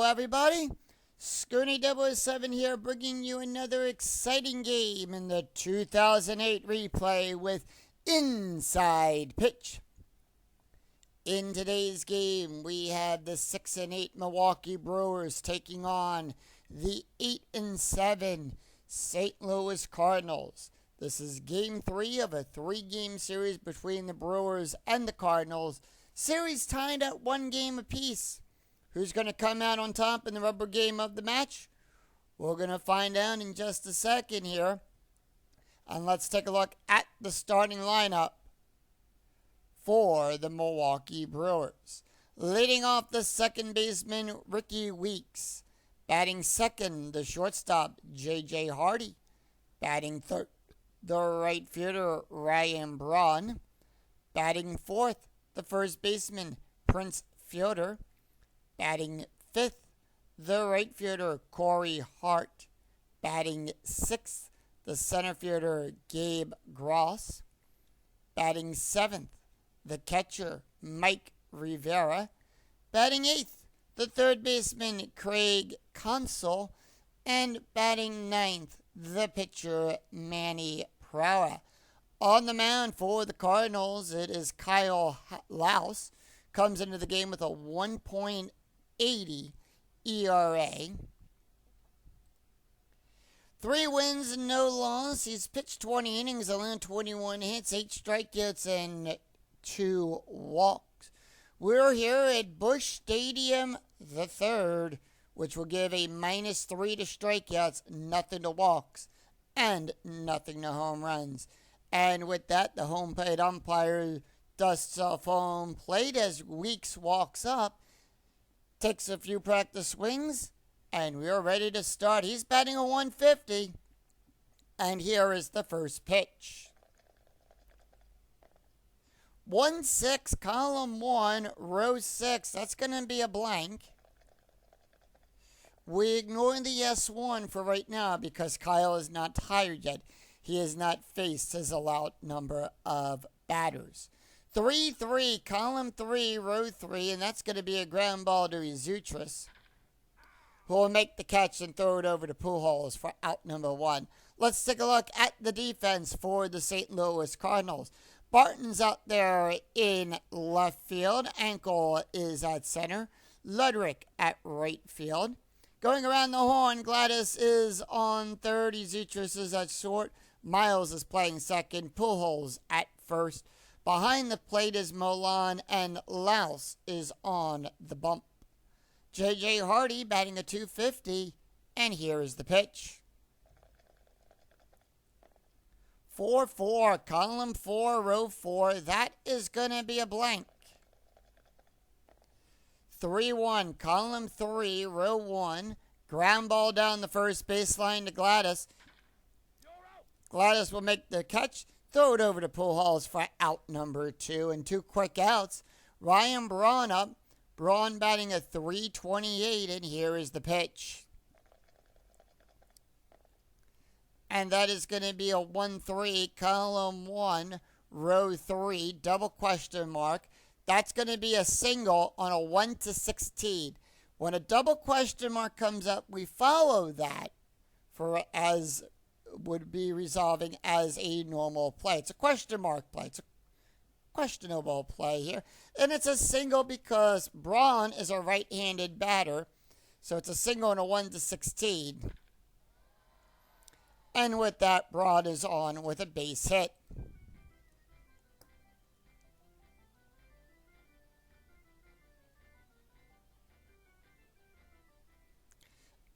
everybody. Scooney007 here, bringing you another exciting game in the 2008 replay with Inside Pitch. In today's game, we have the 6-8 Milwaukee Brewers taking on the 8-7 St. Louis Cardinals. This is Game 3 of a 3-game series between the Brewers and the Cardinals. Series tied at 1 game apiece. Who's going to come out on top in the rubber game of the match? We're going to find out in just a second here. And let's take a look at the starting lineup for the Milwaukee Brewers. Leading off the second baseman, Ricky Weeks. Batting second, the shortstop, J.J. Hardy. Batting third, the right fielder, Ryan Braun. Batting fourth, the first baseman, Prince Fielder. Batting fifth, the right fielder, Corey Hart. Batting sixth, the center fielder, Gabe Gross. Batting seventh, the catcher, Mike Rivera. Batting eighth, the third baseman, Craig Counsell. And batting ninth, the pitcher, Manny Prowa. On the mound for the Cardinals, it is Kyle Laus. Comes into the game with a 1.80 ERA. 3 wins and no loss. He's pitched 20 innings, allowed 21 hits, 8 strikeouts, and 2 walks. We're here at Busch Stadium the third, which will give a -3 to strikeouts, nothing to walks, and nothing to home runs. And with that, the home plate umpire dusts off home plate as Weeks walks up, takes a few practice swings, and we're ready to start. He's batting a 150, and here is the first pitch. 1-6, column 1, row 6. That's going to be a blank. We ignore the S1 for right now because Kyle is not tired yet. He has not faced his allowed number of batters. 3-3, column 3, row 3, and that's going to be a ground ball to Izutris, who will make the catch and throw it over to Pujols for out number 1. Let's take a look at the defense for the St. Louis Cardinals. Barton's out there in left field. Ankle is at center. Ludwig at right field. Going around the horn, Gladys is on third. Izutris is at short. Miles is playing second. Pujols at first. Behind the plate is Molan, and Laus is on the bump. J.J. Hardy batting a 250, and here is the pitch. 4-4, column 4, row 4. That is going to be a blank. 3-1, column 3, row 1. Ground ball down the first baseline to Gladys. Gladys will make the catch. Throw it over to Pujols for out number 2. And 2 quick outs. Ryan Braun up. Braun batting a 328, and here is the pitch. And that is going to be a 1-3, column 1, row 3, double question mark. That's going to be a single on a 1-16. When a double question mark comes up, we follow that for as would be resolving as a normal play. It's a question mark play. It's a questionable play here. And it's a single because Braun is a right-handed batter. So it's a single on a 1-16. And with that, Braun is on with a base hit.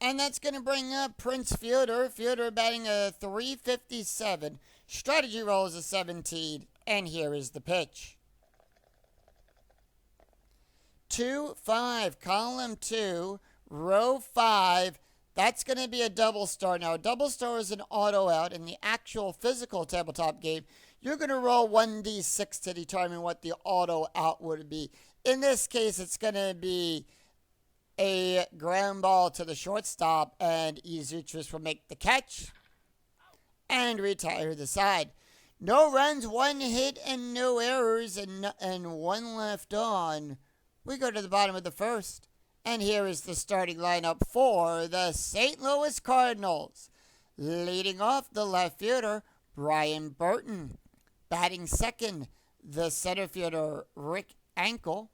And that's going to bring up Prince Fielder. Fielder batting a 357. Strategy roll is a 17. And here is the pitch. 2-5, column 2, row 5. That's going to be a double star. Now, a double star is an auto out. In the actual physical tabletop game, you're going to roll 1d6 to determine what the auto out would be. In this case, it's going to be a ground ball to the shortstop, and Izutris will make the catch and retire the side. No runs, 1 hit, and no errors, and 1 left on. We go to the bottom of the first, And here is the starting lineup for the St. Louis Cardinals. Leading off, the left fielder, Brian Burton. Batting second, the center fielder, Rick Ankel.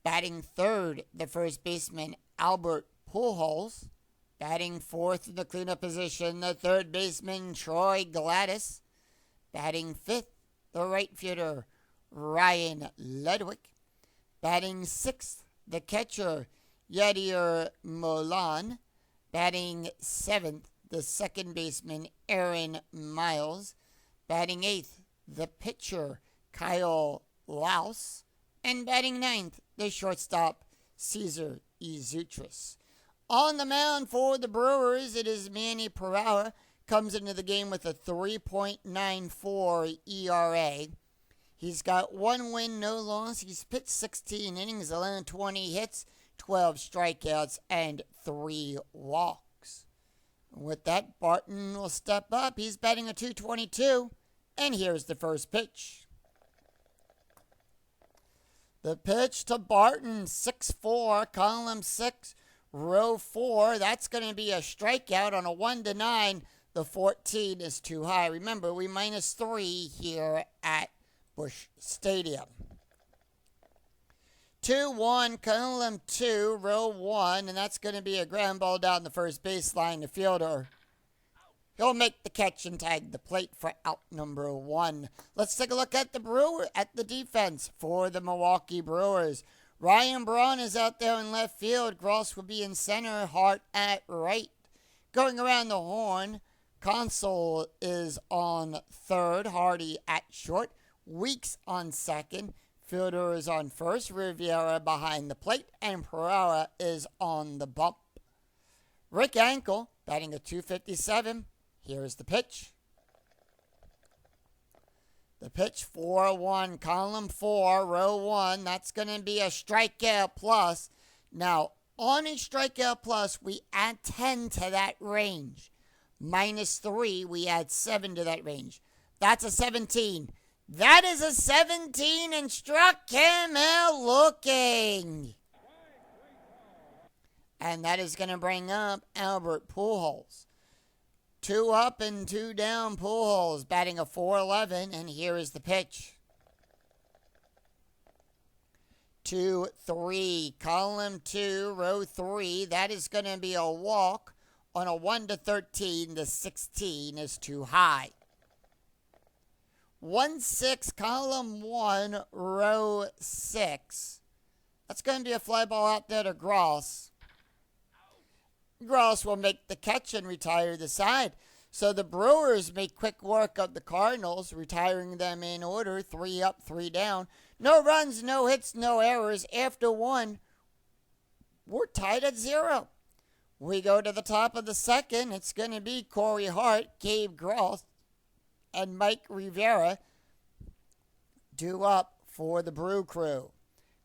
Batting third, the first baseman, Albert Pujols. Batting fourth in the cleanup position, the third baseman, Troy Gladys. Batting fifth, the right fielder, Ryan Ludwig. Batting sixth, the catcher, Yadier Molan. Batting seventh, the second baseman, Aaron Miles. Batting eighth, the pitcher, Kyle Laus. And batting ninth, the shortstop, Cesar Izutris. On the mound for the Brewers, it is Manny Pereira. Comes into the game with a 3.94 ERA. He's got 1 win, no loss. He's pitched 16 innings, allowed 20 hits, 12 strikeouts, and 3 walks. With that, Barton will step up. He's batting a .222, and here's the first pitch. The pitch to Barton, 6'4", column 6, row 4. That's going to be a strikeout on a 1-9. The 14 is too high. Remember, we -3 here at Busch Stadium. 2-1, column 2, row 1, and that's going to be a ground ball down the first baseline. The fielder, he'll make the catch and tag the plate for out number 1. Let's take a look at the defense for the Milwaukee Brewers. Ryan Braun is out there in left field. Gross will be in center. Hart at right. Going around the horn, Console is on third. Hardy at short. Weeks on second. Fielder is on first. Rivera behind the plate. And Pereira is on the bump. Rick Ankel batting a .257. Here's the pitch. The pitch, 4-1, column 4, row 1. That's going to be a strikeout plus. Now, on a strikeout plus, we add 10 to that range. -3, we add 7 to that range. That's a 17. That is a 17 and struck him out looking. And that is going to bring up Albert Pujols. 2 up and 2 down, Pujols batting a .411, and here is the pitch. 2-3, column 2, row 3. That is going to be a walk on a 1-13. The 16 is too high. 1-6, column 1, row 6. That's going to be a fly ball out there to Gross. Gross will make the catch and retire the side. So the Brewers make quick work of the Cardinals, retiring them in order, 3 up, 3 down. No runs, no hits, no errors. After 1, we're tied at 0. We go to the top of the second. It's going to be Corey Hart, Gabe Gross, and Mike Rivera due up for the Brew Crew.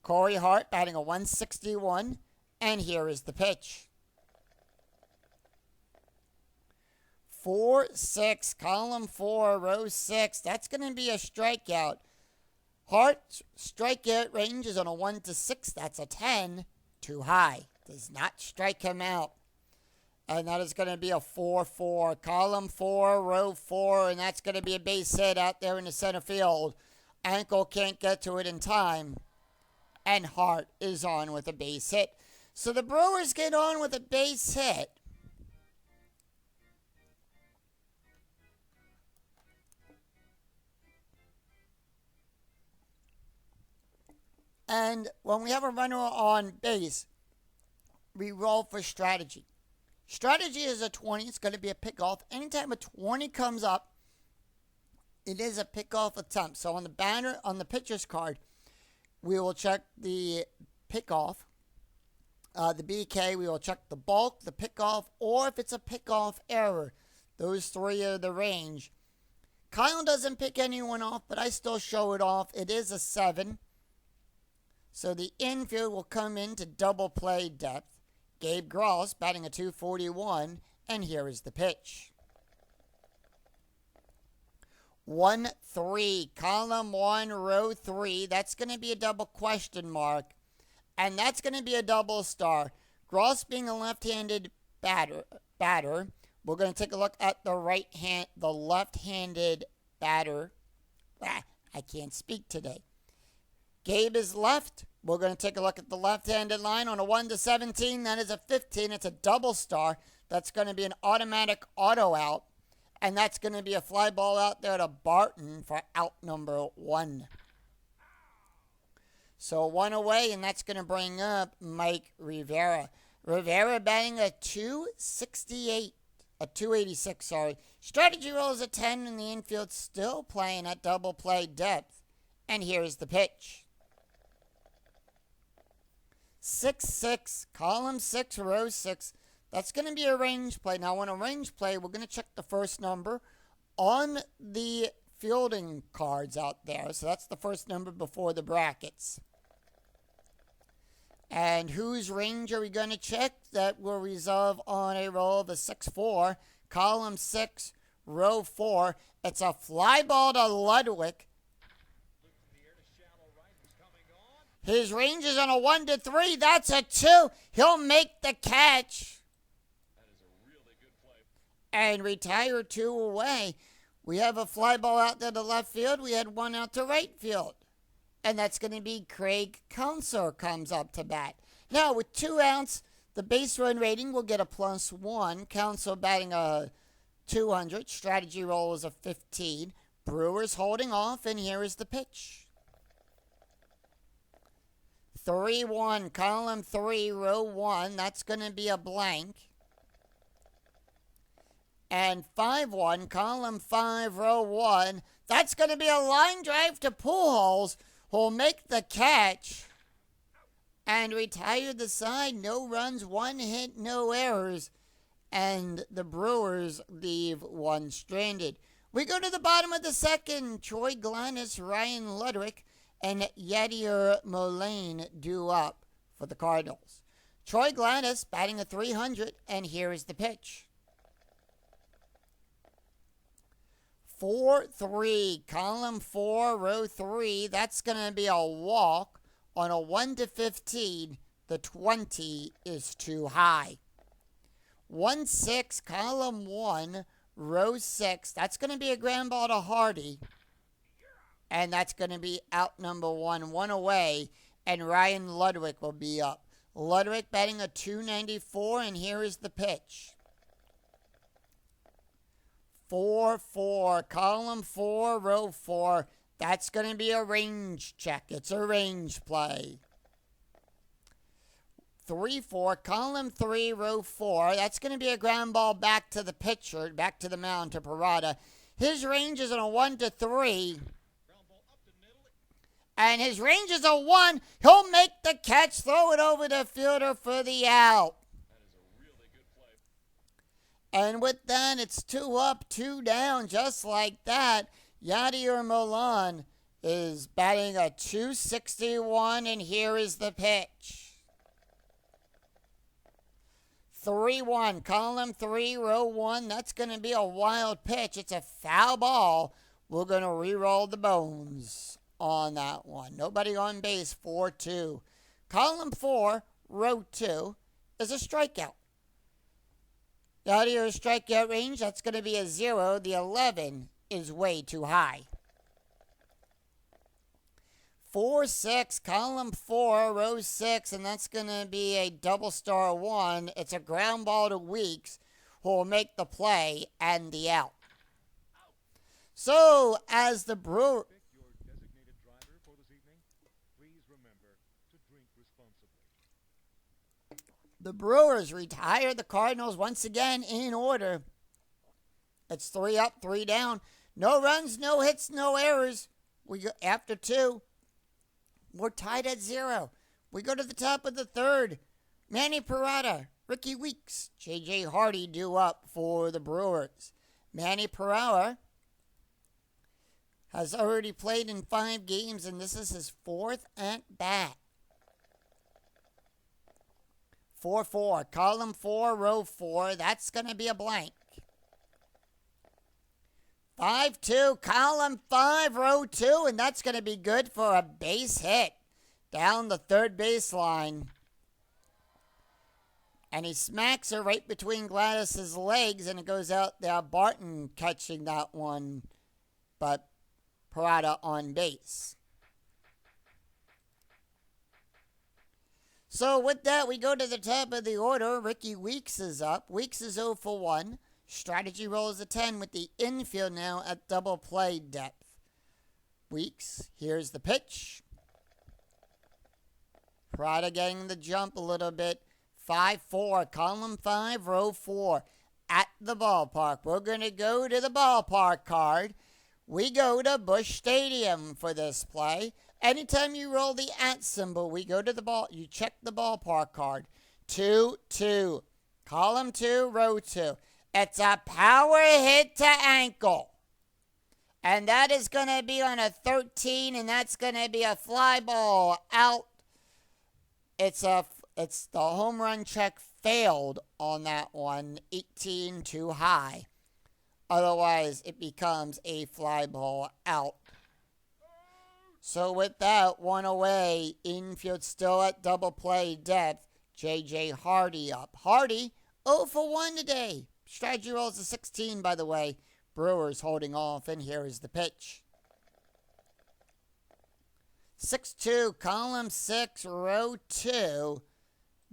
Corey Hart batting a .161, and here is the pitch. 4-6, column 4, row 6. That's going to be a strikeout. Hart's strikeout range is on a 1-6. That's a 10. Too high. Does not strike him out. And that is going to be a 4-4, column 4, row 4. And that's going to be a base hit out there in the center field. Ankel can't get to it in time. And Hart is on with a base hit. So the Brewers get on with a base hit. And when we have a runner on base, we roll for strategy. Strategy is a 20. It's going to be a pickoff. Anytime a 20 comes up, it is a pickoff attempt. So on the banner, on the pitcher's card, we will check the pickoff, the BK. We will check the bulk, the pickoff, or if it's a pickoff error. Those 3 are the range. Kyle doesn't pick anyone off, but I still show it off. It is a 7. So the infield will come into double play depth. Gabe Gross batting a .241, and here is the pitch. 1-3, column 1, row 3. That's going to be a double question mark. and that's going to be a double star. Gross being a left-handed batter. We're going to take a look at the left-handed batter. I can't speak today. Gabe is left. We're going to take a look at the left-handed line on a 1 to 17. That is a 15. It's a double star. That's going to be an automatic auto out. And that's going to be a fly ball out there to Barton for out number 1. So 1 away, and that's going to bring up Mike Rivera. Rivera batting a 286, sorry. Strategy roll is a 10, and the infield still playing at double play depth. And here's the pitch. 6-6, column 6, row 6. That's going to be a range play. Now, on a range play, we're going to check the first number on the fielding cards out there. So that's the first number before the brackets. And whose range are we going to check? That will resolve on a roll of a 6-4, column 6, row 4. It's a fly ball to Ludwig. His range is on a 1 to 3. That's a 2. He'll make the catch. That is a really good play. And retire 2 away. We have a fly ball out there to left field. We had 1 out to right field. And that's going to be Craig Counsell comes up to bat. Now, with 2 outs, the base run rating will get a +1. Counsell batting a 200. Strategy roll is a 15. Brewers holding off, and here is the pitch. 3-1, column 3, row 1. That's going to be a blank. And 5-1, column 5, row 1. That's going to be a line drive to Pujols, who'll make the catch and retire the side. No runs, 1 hit, no errors. And the Brewers leave 1 stranded. We go to the bottom of the second. Troy Glanis, Ryan Ludwig, and Yadier Molina due up for the Cardinals. Troy Glanis batting a 300, and here is the pitch. 4-3, column 4, row 3. That's going to be a walk on a 1 to 15. The 20 is too high. 1-6, column 1, row 6. That's going to be a ground ball to Hardy. And that's going to be out number 1, 1 away. And Ryan Ludwig will be up. Ludwig batting a 294, and here is the pitch. 4-4, column 4, row 4. That's going to be a range check. It's a range play. 3-4, column 3, row 4. That's going to be a ground ball back to the pitcher, back to the mound to Parada. His range is on a 1 to 3. And his range is a 1. He'll make the catch, throw it over the fielder for the out. That is a really good play. And with that, it's 2 up, 2 down, just like that. Yadier Molina is batting a 261, and here is the pitch. 3-1, column 3, row 1. That's going to be a wild pitch. It's a foul ball. We're going to re-roll the bones on that one. Nobody on base, 4-2. Column 4, row 2 is a strikeout. Yadier's strikeout range, that's going to be a 0. The 11 is way too high. 4-6, column 4, row 6, and that's going to be a double star 1. It's a ground ball to Weeks, who will make the play and the out. So, as the Brewers... Your designated driver for this evening, please remember to drink responsibly. The Brewers retire the Cardinals once again in order. It's 3 up, 3 down. No runs, no hits, no errors. We go after 2. We're tied at 0. We go to the top of the third. Manny Parada, Ricky Weeks, J.J. Hardy due up for the Brewers. Manny Parada has already played in 5 games, and this is his 4th at bat. 4-4, column 4, row 4. That's going to be a blank. 5-2, column 5, row 2, and that's going to be good for a base hit. down the third baseline. And he smacks her right between Gladys's legs, and it goes out there. Barton catching that one, but Parada on base. So with that, we go to the top of the order. Ricky Weeks is up. Weeks is 0 for 1. Strategy rolls a 10 with the infield now at double play depth. Weeks, here's the pitch. Parada getting the jump a little bit. 5-4, column 5, row 4, at the ballpark. We're going to go to the ballpark card. We go to Busch Stadium for this play. Anytime you roll the at symbol, we go to the ball. You check the ballpark card. 2-2, column 2, row 2. It's a power hit to ankle. And that is going to be on a 13, and that's going to be a fly ball out. It's the home run check failed on that one, 18 too high. Otherwise, it becomes a fly ball out. So with that, one away, infield still at double play depth. J.J. Hardy up. Hardy, 0 for 1 today. Strategy rolls a 16, by the way. Brewers holding off, and here is the pitch. 6-2, column 6, row 2.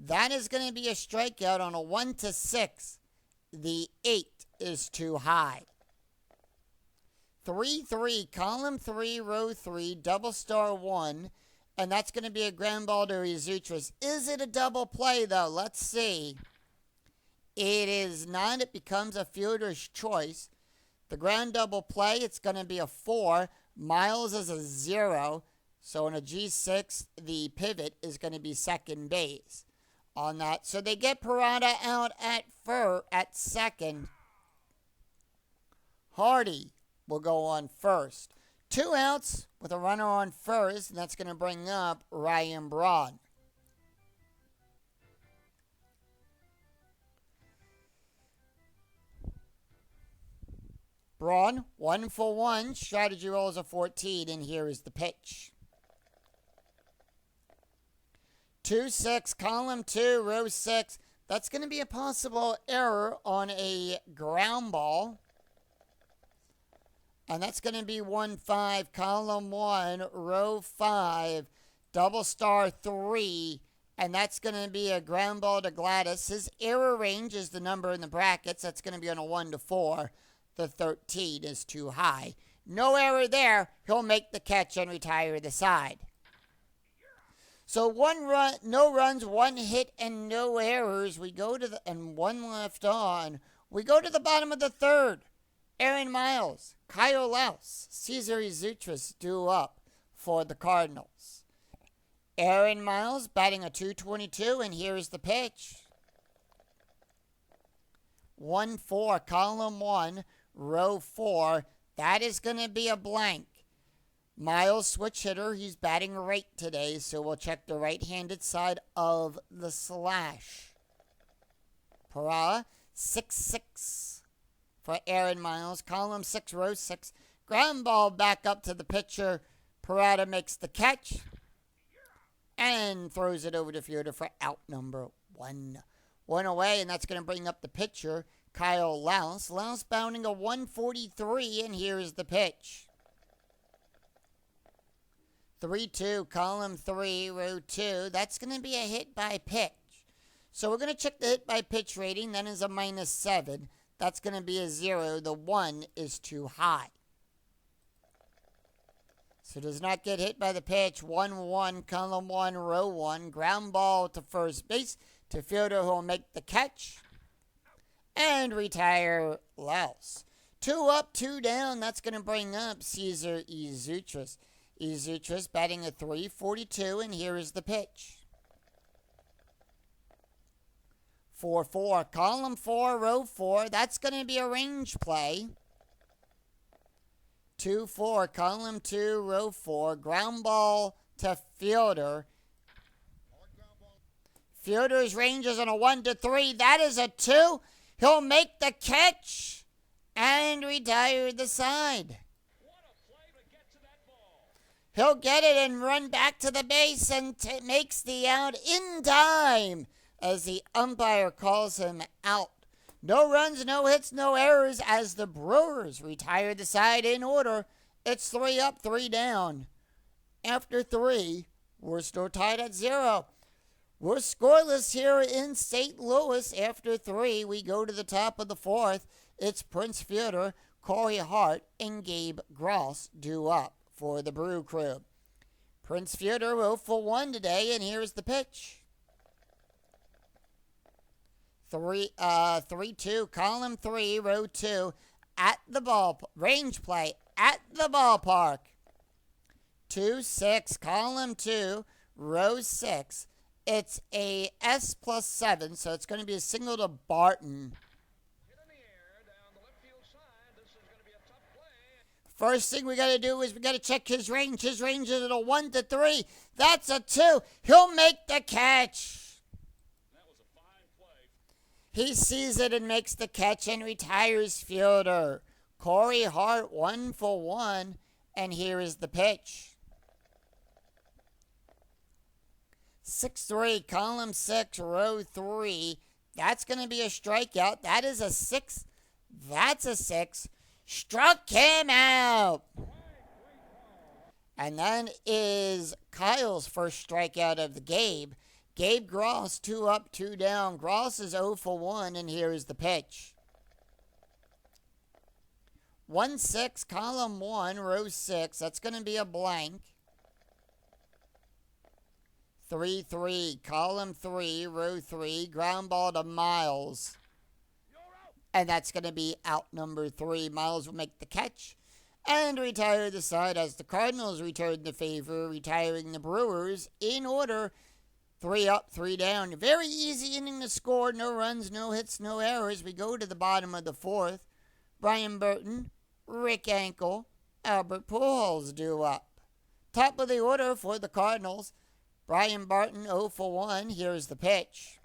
That is going to be a strikeout on a 1-6. The 8 is too high. 3-3, column 3, row 3, double star 1. And that's going to be a ground ball to Rezutris. Is it a double play, though? Let's see. It is not. It becomes a fielder's choice. The ground double play, it's going to be a 4. Miles is a 0. So on a G6, the pivot is going to be second base on that. So they get Parada out at second. Hardy will go on first. 2 outs with a runner on first, and that's going to bring up Ryan Braun. Braun, 1 for 1. Strategy rolls a 14, and here is the pitch. 2-6, column 2, row 6. That's going to be a possible error on a ground ball. And that's going to be 1-5, column 1, row 5, double star 3. And that's going to be a ground ball to Gladys. His error range is the number in the brackets. That's going to be on a 1-4. The 13 is too high. No error there. He'll make the catch and retire the side. So 1 run, no runs, 1 hit, and no errors. We go to and 1 left on. We go to the bottom of the 3rd. Aaron Miles, Kyle Laus, Cesar Rezutris due up for the Cardinals. Aaron Miles batting a .222, and here is the pitch. 1-4, column 1, row 4. That is going to be a blank. Miles, switch hitter. He's batting right today, so we'll check the right-handed side of the slash. Parada, 6-6 for Aaron Miles. Column 6, row 6. Ground ball back up to the pitcher. Parada makes the catch and throws it over to fielder for out number 1. 1 away, and that's going to bring up the pitcher, Kyle Laus. Laus bounding a 143, and here is the pitch. 3-2, column 3, row 2. That's going to be a hit by pitch. So we're going to check the hit by pitch rating. That is a -7. That's going to be a 0. The 1 is too high. So does not get hit by the pitch. 1-1, column 1, row 1. Ground ball to first base. To fielder who will make the catch and retire Laus. 2 up, 2 down. That's going to bring up Cesar Rezutris. Rezutris batting a .342, and here is the pitch. 4-4, column 4, row 4. That's going to be a range play. 2-4, column 2, row 4. Ground ball to fielder. Fielder's range is on a 1-3. That is a 2. He'll make the catch and retire the side. What a play to get to that ball. He'll get it and run back to the base and makes the out in time as the umpire calls him out. No runs, no hits, no errors as the Brewers retire the side in order. It's 3 up, 3 down. After 3, we're still tied at 0. We're scoreless here in St. Louis. After 3, we go to the top of the 4th. It's Prince Fielder, Corey Hart, and Gabe Gross due up for the Brew Crew. Prince Fielder 0 for 1 today, and here's the pitch. 3-2, column 3, row 2, at the ball, range play at the ballpark. 2-6, column 2, row 6. It's a S+7, so it's going to be a single to Barton. First thing we got to do is we got to check his range. His range is at a 1-3. That's a 2. He'll make the catch. He sees it and makes the catch and retires Fielder. Corey Hart 1 for 1, and here is the pitch. 6-3, column 6, row 3. That's going to be a strikeout. That is a 6. That's a 6. Struck him out. And that is Kyle's first strikeout of the game. Gabe Gross, 2 up, 2 down. Gross is 0 for 1, and here is the pitch. 1-6, column 1, row 6. That's going to be a blank. 3-3, column 3, row 3. Ground ball to Miles. And that's going to be out number 3. Miles will make the catch and retire the side as the Cardinals return the favor, retiring the Brewers in order. 3 up, 3 down. Very easy inning to score. No runs, no hits, no errors. We go to the bottom of the 4th. Brian Burton, Rick Ankle, Albert Pujols due up. Top of the order for the Cardinals. Brian Barton 0 for 1. Here's the pitch.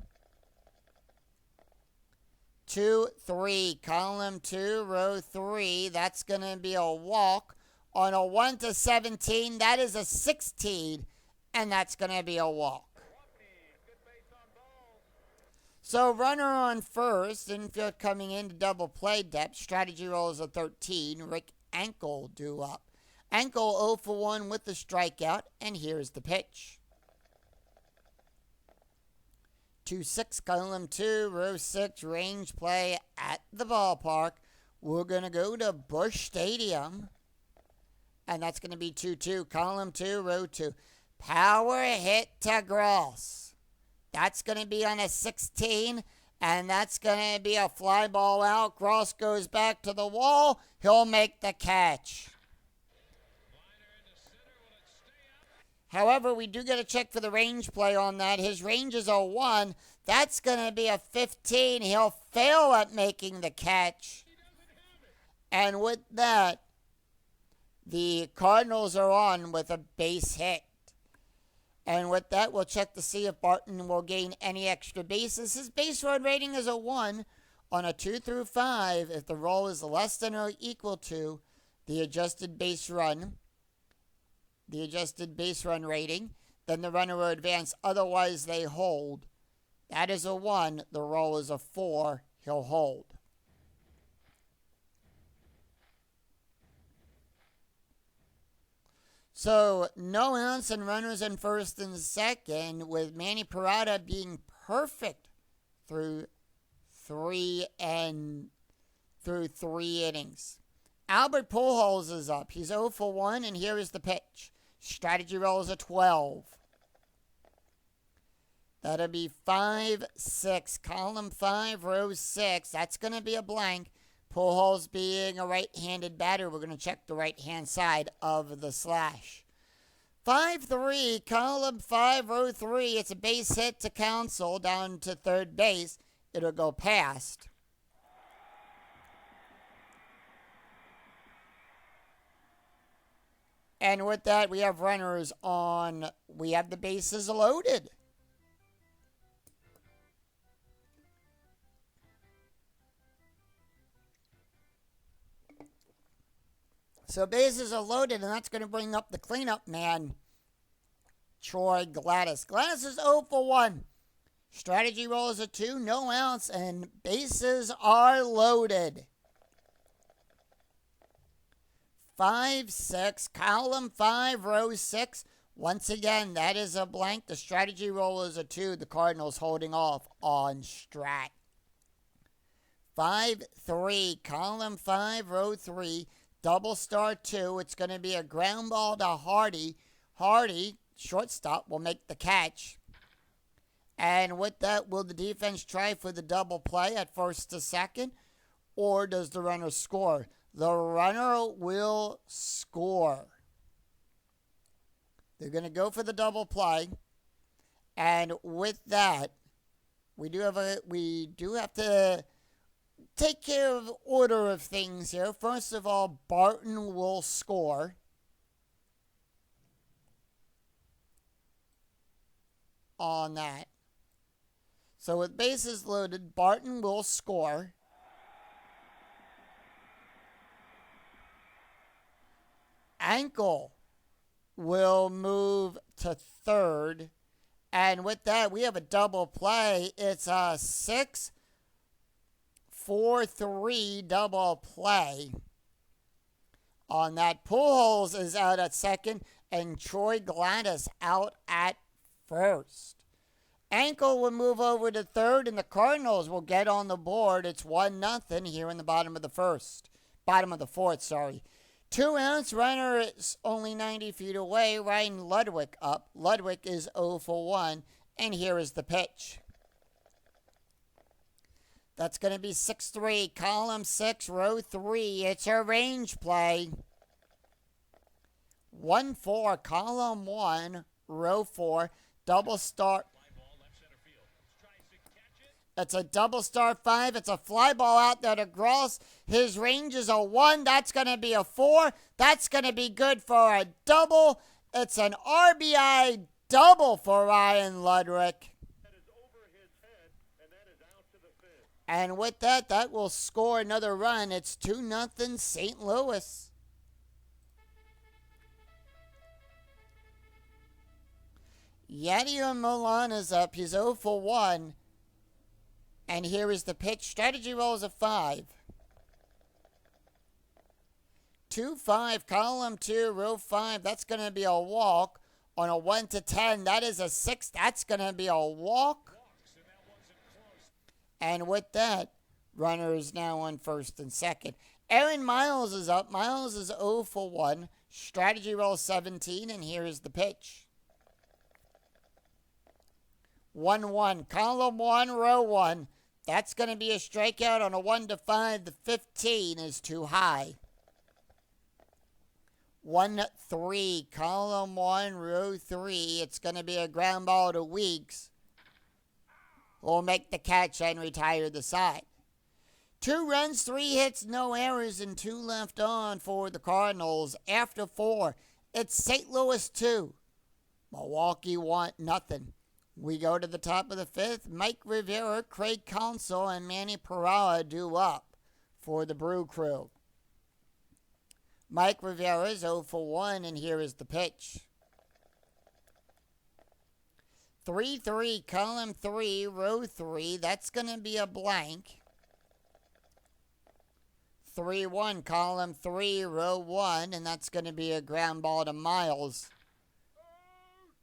2-3, column 2, row 3. That's going to be a walk on a 1-17. That is a 16, and that's going to be a walk. So runner on first, infield coming in to double play depth. Strategy roll is a 13. Rick Ankle due up. Ankle 0 for 1 with the strikeout, and here's the pitch. 2-6, column 2, row 6, range play at the ballpark. We're going to go to Busch Stadium, and that's going to be 2-2, column 2, row 2. Power hit to Gross. That's going to be on a 16, and that's going to be a fly ball out. Gross goes back to the wall. He'll make the catch. However, we do get a check for the range play on that. His range is a 1. That's going to be a 15. He'll fail at making the catch. And with that, the Cardinals are on with a base hit. And with that, we'll check to see if Barton will gain any extra bases. His base run rating is a 1 on a 2 through 5. If the roll is less than or equal to the adjusted base run rating, then the runner will advance. Otherwise, they hold. That is a 1. The roll is a 4. He'll hold. So, no outs and runners in first and second, with Manny Parada being perfect through three innings. Albert Pujols is up. He's 0 for 1, and here is the pitch. Strategy roll is a 12. That'll be 5-6, column 5, row 6. That's going to be a blank. Pujols being a right-handed batter, we're going to check the right-hand side of the slash. 5-3, column 5, row 3. It's a base hit to Counsell down to third base. It'll go past. And with that, we have runners on. We have the bases loaded. So bases are loaded, and that's going to bring up the cleanup man, Troy Gladys. Gladys is 0 for 1. Strategy roll is a 2, no outs, and bases are loaded. 5-6, column 5, row 6. Once again, that is a blank. The strategy roll is a 2. The Cardinals holding off on Strat. 5-3, column 5, row 3. Double star 2. It's going to be a ground ball to Hardy. Hardy, shortstop, will make the catch. And with that, will the defense try for the double play at first to second? Or does the runner score? The runner will score. They're going to go for the double play. And with that, we do have to take care of order of things here. First of all, Barton will score. On that. So with bases loaded, Barton will score. Ankle will move to third. And with that, we have a double play. It's a 6-4-3 double play. On that, Pujols is out at second, and Troy Gladys out at first. Ankle will move over to third, and the Cardinals will get on the board. It's 1-0 here in the bottom of the fourth. 2 outs, runner is only 90 feet away. Ryan Ludwig up. Ludwig is 0 for 1, and here is the pitch. That's going to be 6-3, column 6, row 3. It's a range play. 1-4, column 1, row 4. Double start. It's a double star 5. It's a fly ball out there to Gross. His range is a 1. That's going to be a 4. That's going to be good for a double. It's an RBI double for Ryan Ludwig. That is over his head, and that is out to the fifth. And with that, that will score another run. It's 2-0 St. Louis. Yadier Milan is up. He's 0 for 1. And here is the pitch. Strategy roll is a 5. 2-5, column 2, row 5. That's going to be a walk. On a 1-10, that is a 6. That's going to be a walk. And with that, runner is now on first and second. Aaron Miles is up. Miles is 0 for 1. Strategy roll 17, and here is the pitch. 1-1, column 1, row 1. That's going to be a strikeout on a 1-5. The 15 is too high. 1-3, column 1, row 3. It's going to be a ground ball to Weeks. Will make the catch and retire the side. 2 runs, 3 hits, no errors, and 2 left on for the Cardinals. After 4, it's St. Louis 2. Milwaukee 1, nothing. We go to the top of the 5th. Mike Rivera, Craig Counsell, and Manny Parada do up for the Brew Crew. Mike Rivera is 0 for 1, and here is the pitch. 3-3, column 3, row 3. That's going to be a blank. 3-1, column 3, row 1, and that's going to be a ground ball to Miles.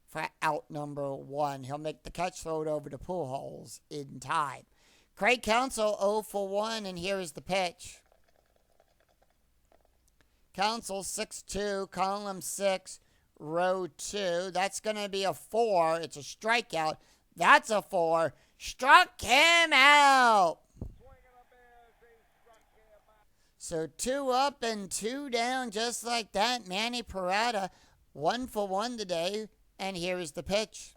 For out number 1. He'll make the catch, throw it over to Pujols in time. Craig Counsell 0 for 1, and here is the pitch. Counsell 6-2, column 6, row 2. That's going to be a 4. It's a strikeout. That's a 4. Struck him out. So 2 up and 2 down just like that. Manny Parada 1 for 1 today. And here is the pitch.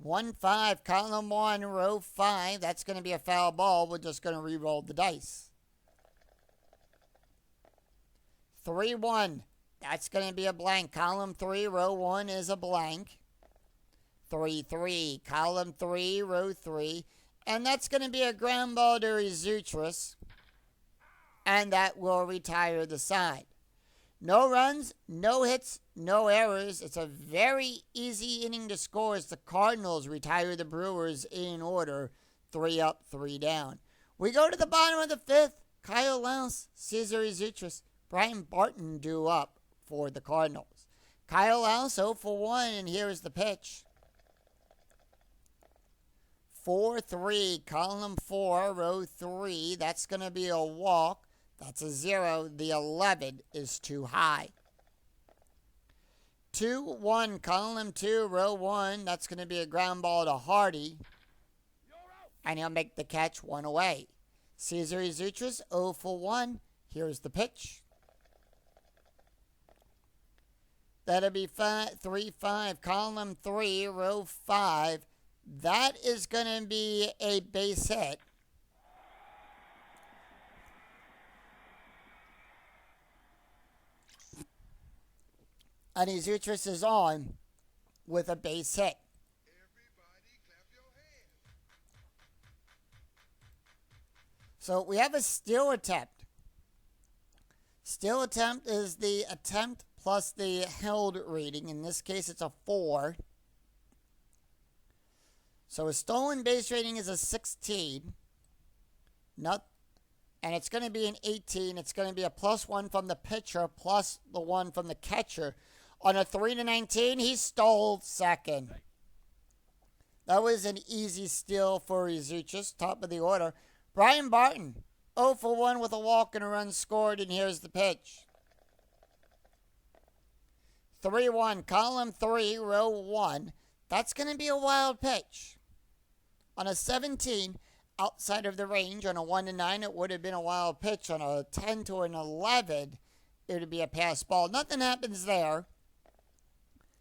1-5, column 1, row 5. That's going to be a foul ball. We're just going to re-roll the dice. 3-1. That's going to be a blank. Column 3, row 1 is a blank. 3-3, column 3, row 3. And that's going to be a ground ball to Zutris. and that will retire the side. No runs, no hits, no errors. It's a very easy inning to score as the Cardinals retire the Brewers in order, 3 up, 3 down. We go to the bottom of the fifth. Kyle Louse, Cesar Izutris, Brian Barton due up for the Cardinals. Kyle Louse 0 for 1, and here is the pitch. 4-3, column 4, row 3. That's going to be a walk. That's a 0. The 11 is too high. 2-1, column 2, row 1. That's going to be a ground ball to Hardy. And he'll make the catch, 1 away. Cesar Izutris 0 for 1. Here's the pitch. That'll be 3-5, column 3, row 5. That is going to be a base hit. And Izutris is on with a base hit. Everybody clap your hands. So we have a steal attempt. Steal attempt is the attempt plus the held rating. In this case, it's a 4. So a stolen base rating is a 16. And it's going to be an 18. It's going to be a +1 from the pitcher plus the 1 from the catcher. On a 3-19, he stole second. That was an easy steal for Izutris, top of the order. Brian Barton, 0 for 1 with a walk and a run scored, and here's the pitch. 3-1, column 3, row 1. That's going to be a wild pitch. On a 17, outside of the range, on a 1-9, it would have been a wild pitch. On a 10 to an 11, it would be a pass ball. Nothing happens there.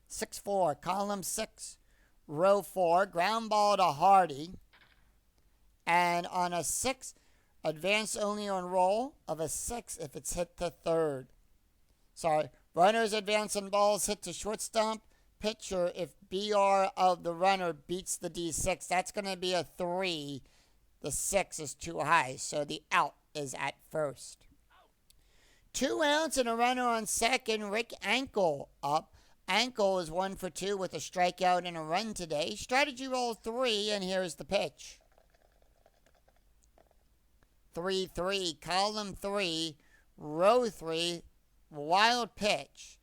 6-4, column 6, row 4, ground ball to Hardy. And on a 6, advance only on roll of a 6 if it's hit to third. Runners advance and balls hit to shortstop. Pitcher if BR of the runner beats the D6. That's going to be a 3. The 6 is too high, so the out is at first. 2 outs and a runner on second. Rick Ankle up. Ankle is 1 for 2 with a strikeout and a run today. Strategy roll 3, and here's the pitch. 3-3, column 3, row 3, wild pitch.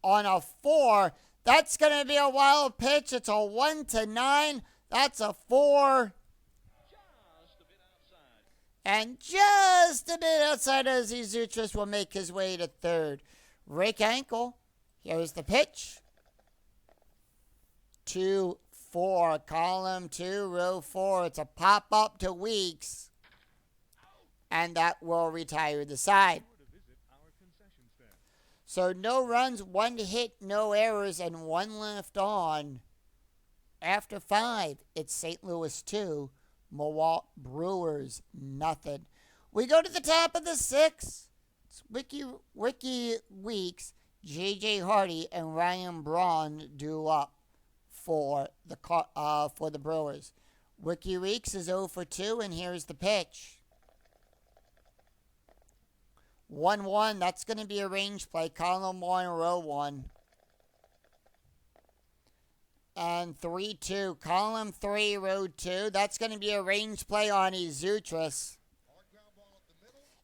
On a 4, that's going to be a wild pitch. It's a 1-9. That's a 4. Just a bit outside. And just a bit outside as Izutris will make his way to third. Rick Ankle, here's the pitch. 2-4, column 2, row 4. It's a pop-up to Weeks. And that will retire the side. Sure to visit our concession stand. So no runs, 1 hit, no errors, and 1 left on. After 5, it's St. Louis 2, Milwaukee Brewers nothing. We go to the top of the 6th. It's Ricky Weeks, J.J. Hardy, and Ryan Braun due up for the Brewers. Ricky Weeks is 0 for 2, and here's the pitch. 1-1, that's going to be a range play, column 1, row 1. And 3-2, column 3, row 2. That's going to be a range play on Izutris.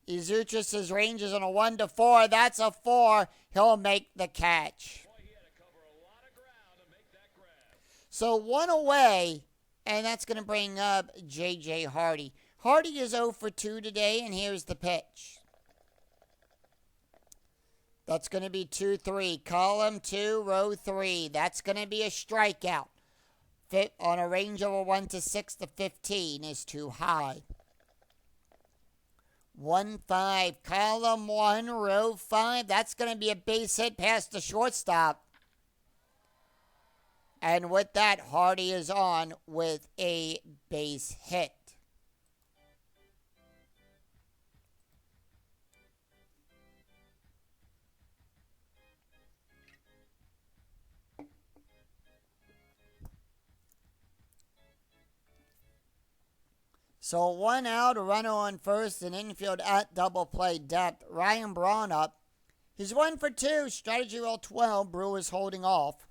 Izutris' range is on a 1-4. That's a 4. He'll make the catch. Boy, he had to cover a lot of ground to make that grab. So 1 away, and that's going to bring up J.J. Hardy. Hardy is 0 for 2 today, and here's the pitch. That's going to be 2-3. Column 2, row 3. That's going to be a strikeout. Fit on a range of a 1-6 to 15 is too high. 1-5. Column 1, row 5. That's going to be a base hit past the shortstop. And with that, Hardy is on with a base hit. So 1 out, a runner on first, and infield at double play depth. Ryan Braun up. He's 1 for 2. Strategy roll 12. Brewers holding off.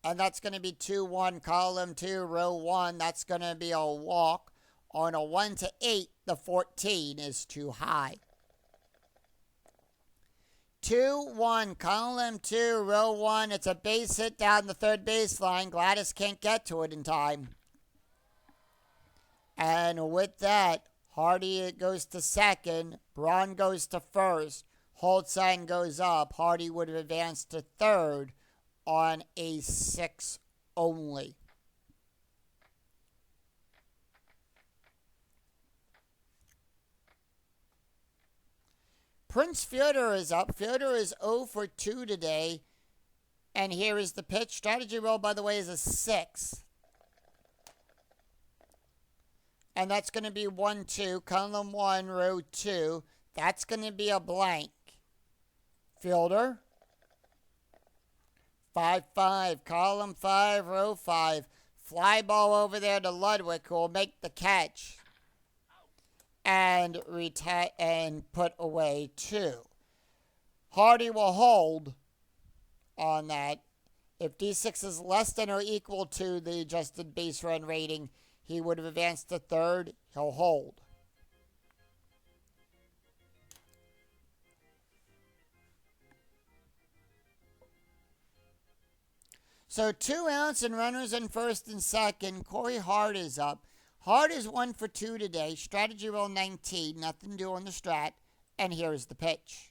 And that's going to be 2-1. Column 2, row 1. That's going to be a walk. On a 1 to 8, the 14 is too high. 2-1. Column 2, row 1. It's a base hit down the third baseline. Gladys can't get to it in time. And with that, Hardy goes to second. Braun goes to first. Holtzine goes up. Hardy would have advanced to third on a 6 only. Prince Fielder is up. Fielder is 0 for 2 today. And here is the pitch. Strategy roll, by the way, is a 6. And that's going to be 1-2. Column 1, row 2. That's going to be a blank. Fielder. 5-5. Column 5, row 5. Fly ball over there to Ludwig, who will make the catch. And put away 2. Hardy will hold on that. If D6 is less than or equal to the adjusted base run rating, he would have advanced to third. He'll hold. So 2 outs and runners in first and second. Corey Hart is up. Hart is 1 for 2 today. Strategy roll 19. Nothing to do on the strat. And here's the pitch.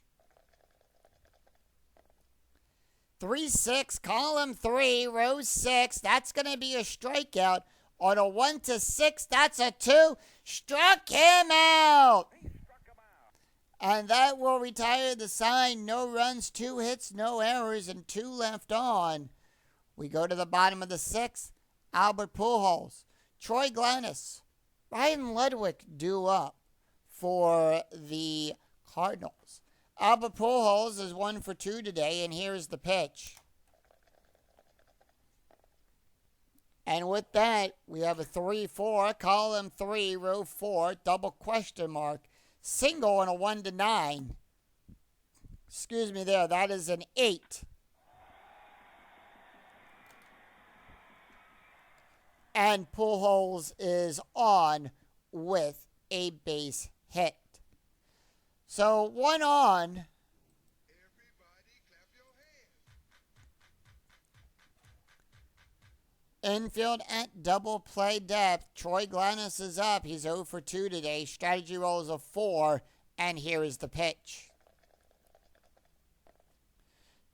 3-6. Column 3. Row 6. That's going to be a strikeout. On a 1 to 6. That's a 2. Struck him out. And that will retire the sign. No runs, 2 hits, no errors, and 2 left on. We go to the bottom of the 6th. Albert Pujols. Troy Glennis, Ryan Ludwig due up for the Cardinals. Albert Pujols is 1 for 2 today, and here's the pitch. And with that, we have a 3-4, column 3, row 4, double question mark, single on a 1 to 9. Excuse me there, that is an 8. And Pujols is on with a base hit. So 1 on. Everybody clap your hands. Infield at double play depth. Troy Glennis is up. He's 0 for 2 today. Strategy roll is a 4. And here is the pitch.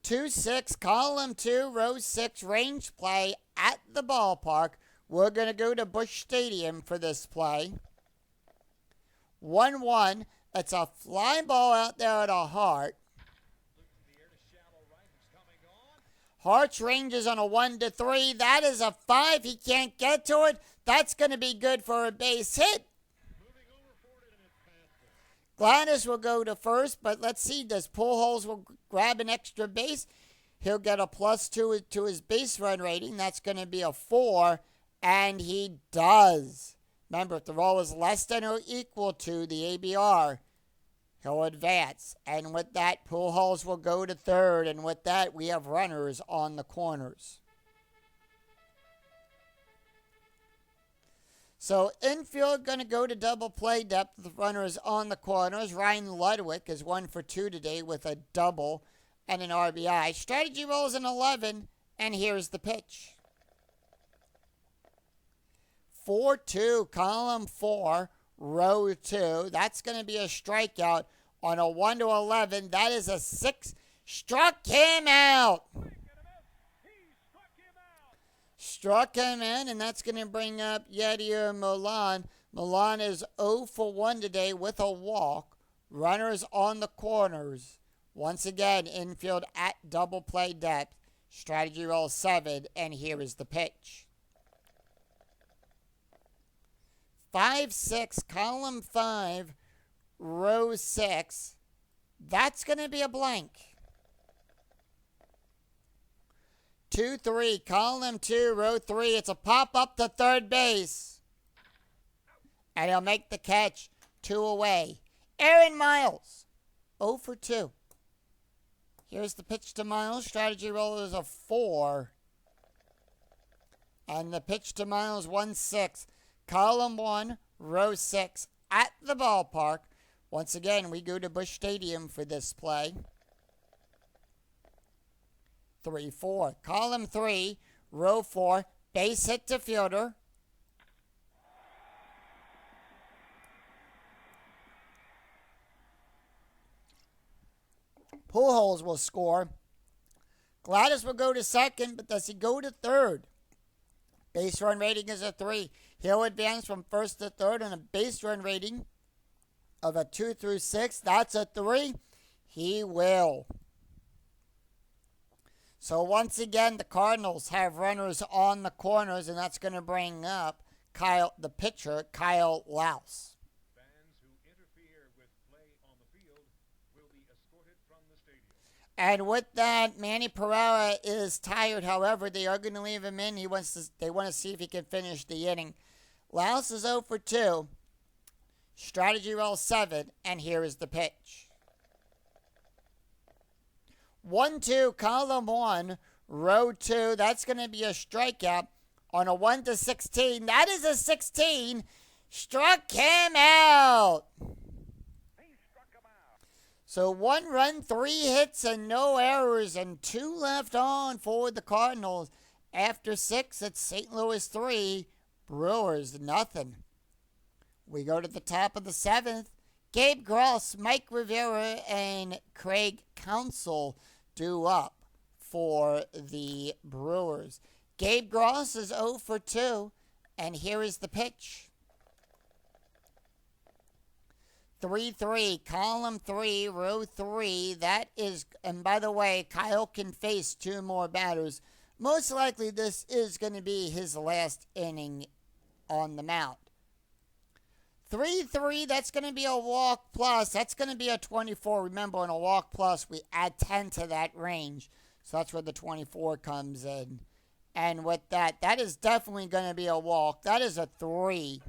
2-6, column 2, row 6, range play at the ballpark. We're going to go to Busch Stadium for this play. 1-1. It's a fly ball out there at a Hart. Hart's range is on a 1 to 3. That is a 5. He can't get to it. That's going to be good for a base hit. Gladys will go to first, but let's see. Does Pujols will grab an extra base? He'll get a +2 to his base run rating. That's going to be a 4. And he does. Remember, if the roll is less than or equal to the ABR, he'll advance. And with that, Pujols will go to third. And with that, we have runners on the corners. So infield going to go to double play depth with runners on the corners. Ryan Ludwig is 1 for 2 today with a double and an RBI. Strategy rolls an 11. And here's the pitch. 4-2, column 4, row 2. That's going to be a strikeout on a 1 to 11. That is a 6. Struck him out. Struck him in, and that's going to bring up Yadier Milan. Milan is 0 for 1 today with a walk. Runners on the corners. Once again, infield at double play depth. Strategy roll 7, and here is the pitch. 5-6, column 5, row 6. That's going to be a blank. 2-3, column 2, row 3. It's a pop up to third base. And he'll make the catch. 2 away. Aaron Miles, 0 for 2. Here's the pitch to Miles. Strategy roll is a 4. And the pitch to Miles, 1-6. Column 1, row 6, at the ballpark. Once again, we go to Busch Stadium for this play. 3-4. Column 3, row 4, base hit to fielder. Pujols will score. Gladys will go to second, but does he go to third? Base run rating is a 3. He'll advance from first to third on a base run rating of a 2 through 6. That's a 3. He will. So once again, the Cardinals have runners on the corners, and that's going to bring up the pitcher, Kyle Louse. Fans who interfere with play on the field will be escorted from the stadium. And with that, Manny Pereira is tired. However, they are going to leave him in. They want to see if he can finish the inning. Louse is 0 for 2. Strategy roll 7, and here is the pitch. 1-2, column 1, row 2. That's going to be a strikeout on a 1-16. That is a 16. Struck him out. So 1 run, 3 hits, and no errors, and 2 left on for the Cardinals. After 6, it's St. Louis 3, Brewers nothing. We go to the top of the 7th. Gabe Gross, Mike Rivera, and Craig Counsell due up for the Brewers. Gabe Gross is 0 for 2, and here is the pitch. 3-3, column 3, row 3. That is, and by the way, Kyle can face 2 more batters. Most likely this is going to be his last inning on the mound. 3-3, that's going to be a walk plus. That's going to be a 24. Remember, on a walk plus, we add 10 to that range. So that's where the 24 comes in. And with that, that is definitely going to be a walk. That is a 3.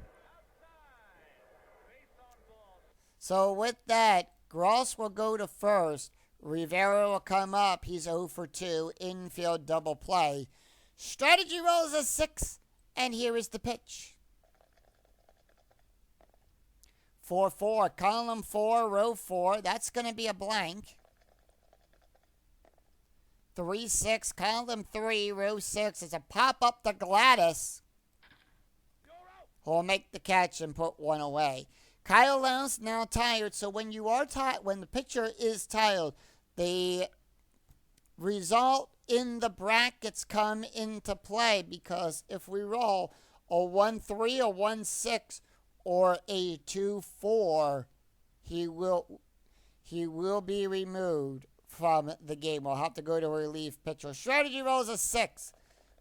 So with that, Gross will go to first. Rivera will come up. He's 0 for 2. Infield double play. Strategy roll is a 6. And here is the pitch. 4-4, column 4, row 4. That's going to be a blank. 3-6, column 3, row 6. It's a pop-up to Gladys, who'll make the catch and put 1 away. Kyle Louse now tired, so when you are when the pitcher is tired, the result in the brackets come into play, because if we roll a 1-3, a 1-6, or a 2-4, he will be removed from the game. We'll have to go to a relief pitcher. Strategy rolls a 6.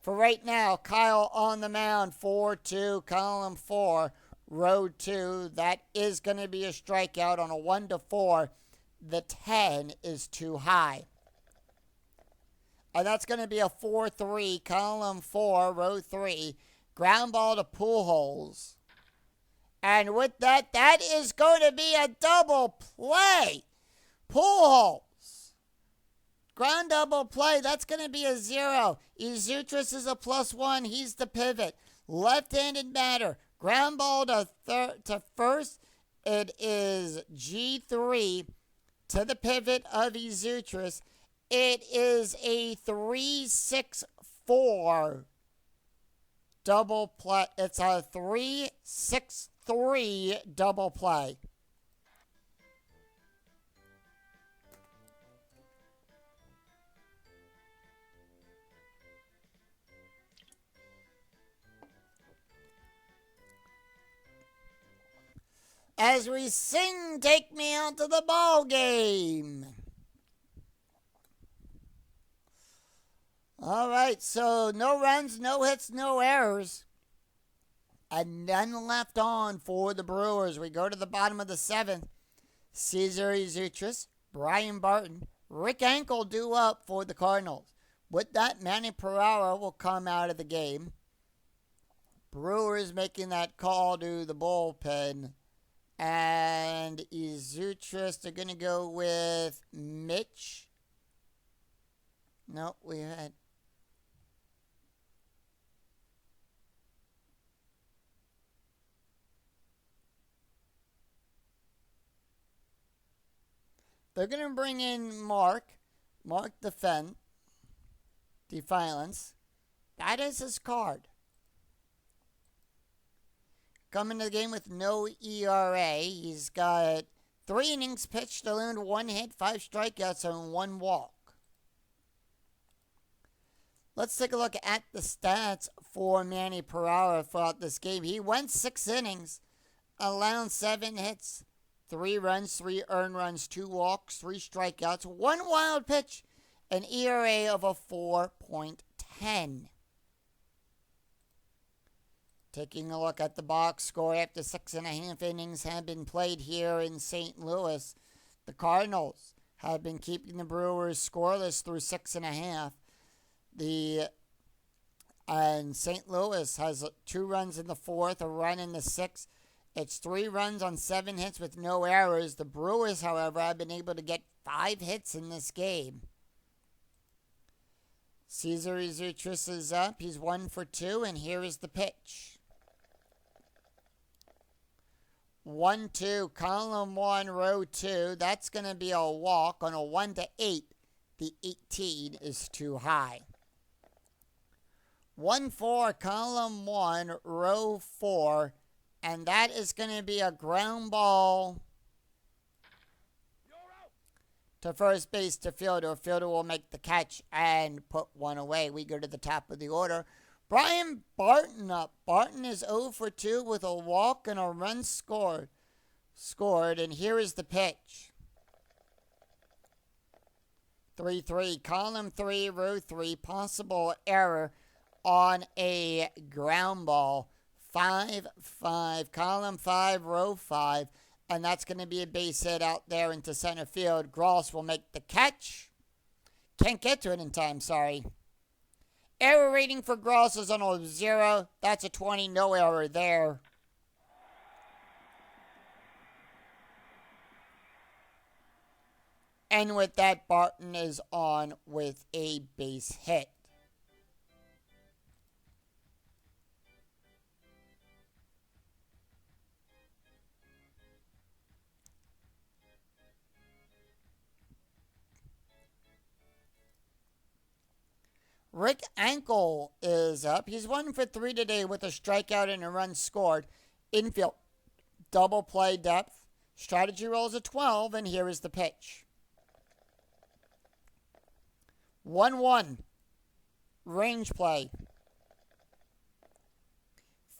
For right now, Kyle on the mound, 4-2, column 4, row 2. That is going to be a strikeout on a 1-4. The 10 is too high. And that's going to be a 4-3, column 4, row 3. Ground ball to Pujols. And with that, that is going to be a double play. Pujols. Ground double play. That's going to be a 0. Izutris is a +1. He's the pivot. Left-handed batter. Ground ball to first. It is G3 to the pivot of Izutris. It is a 3-6-4 double play. It's a 3-6-3 double play. As we sing, "Take Me Out to the Ball Game." All right, so no runs, no hits, no errors. And none left on for the Brewers. We go to the bottom of the 7th. Cesar Izutris, Brian Barton, Rick Ankel due up for the Cardinals. With that, Manny Pereira will come out of the game. Brewers making that call to the bullpen. And Izutris, they're going to go with Mitch. Nope, we had... They're going to bring in Mark Defiance. That is his card. Coming to the game with no ERA. He's got 3 innings pitched, alone 1 hit, 5 strikeouts, and 1 walk. Let's take a look at the stats for Manny Pereira throughout this game. He went 6 innings, allowed 7 hits, 3 runs, 3 earned runs, 2 walks, 3 strikeouts, 1 wild pitch, an ERA of a 4.10. Taking a look at the box score after 6.5 innings have been played here in St. Louis. The Cardinals have been keeping the Brewers scoreless through 6.5. And St. Louis has 2 runs in the 4th, a run in the 6th. It's 3 runs on 7 hits with no errors. The Brewers, however, have been able to get 5 hits in this game. Cesar Izutris is up. He's 1 for 2, and here is the pitch. 1-2, column 1, row 2. That's going to be a walk on a 1-8. The 18 is too high. 1-4, column 1, row 4. And that is going to be a ground ball to first base to fielder. Fielder will make the catch and put 1 away. We go to the top of the order. Brian Barton up. Barton is 0 for 2 with a walk and a run scored. And here is the pitch. 3-3, column 3, row 3. Possible error on a ground ball. 5-5, column 5, row 5. And that's going to be a base hit out there into center field. Gross will make the catch. Can't get to it in time, sorry. Error rating for Gross is on a 0. That's a 20, no error there. And with that, Barton is on with a base hit. Rick Ankle is up. He's 1 for 3 today with a strikeout and a run scored. Infield, double play depth. Strategy rolls a 12, and here is the pitch. 1-1, range play.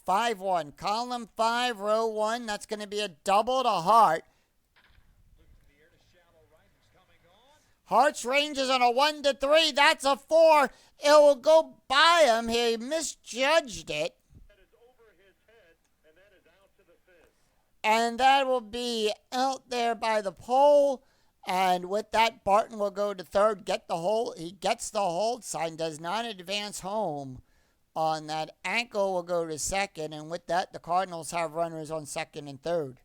5-1, column 5, row 1. That's going to be a double to Hart. Hart's range is on a 1-3. That's a 4. It will go by him. He misjudged it. And that will be out there by the pole. And with that, Barton will go to third, get the hold. He gets the hold sign, does not advance home on that. Ankle will go to second. And with that, the Cardinals have runners on second and third.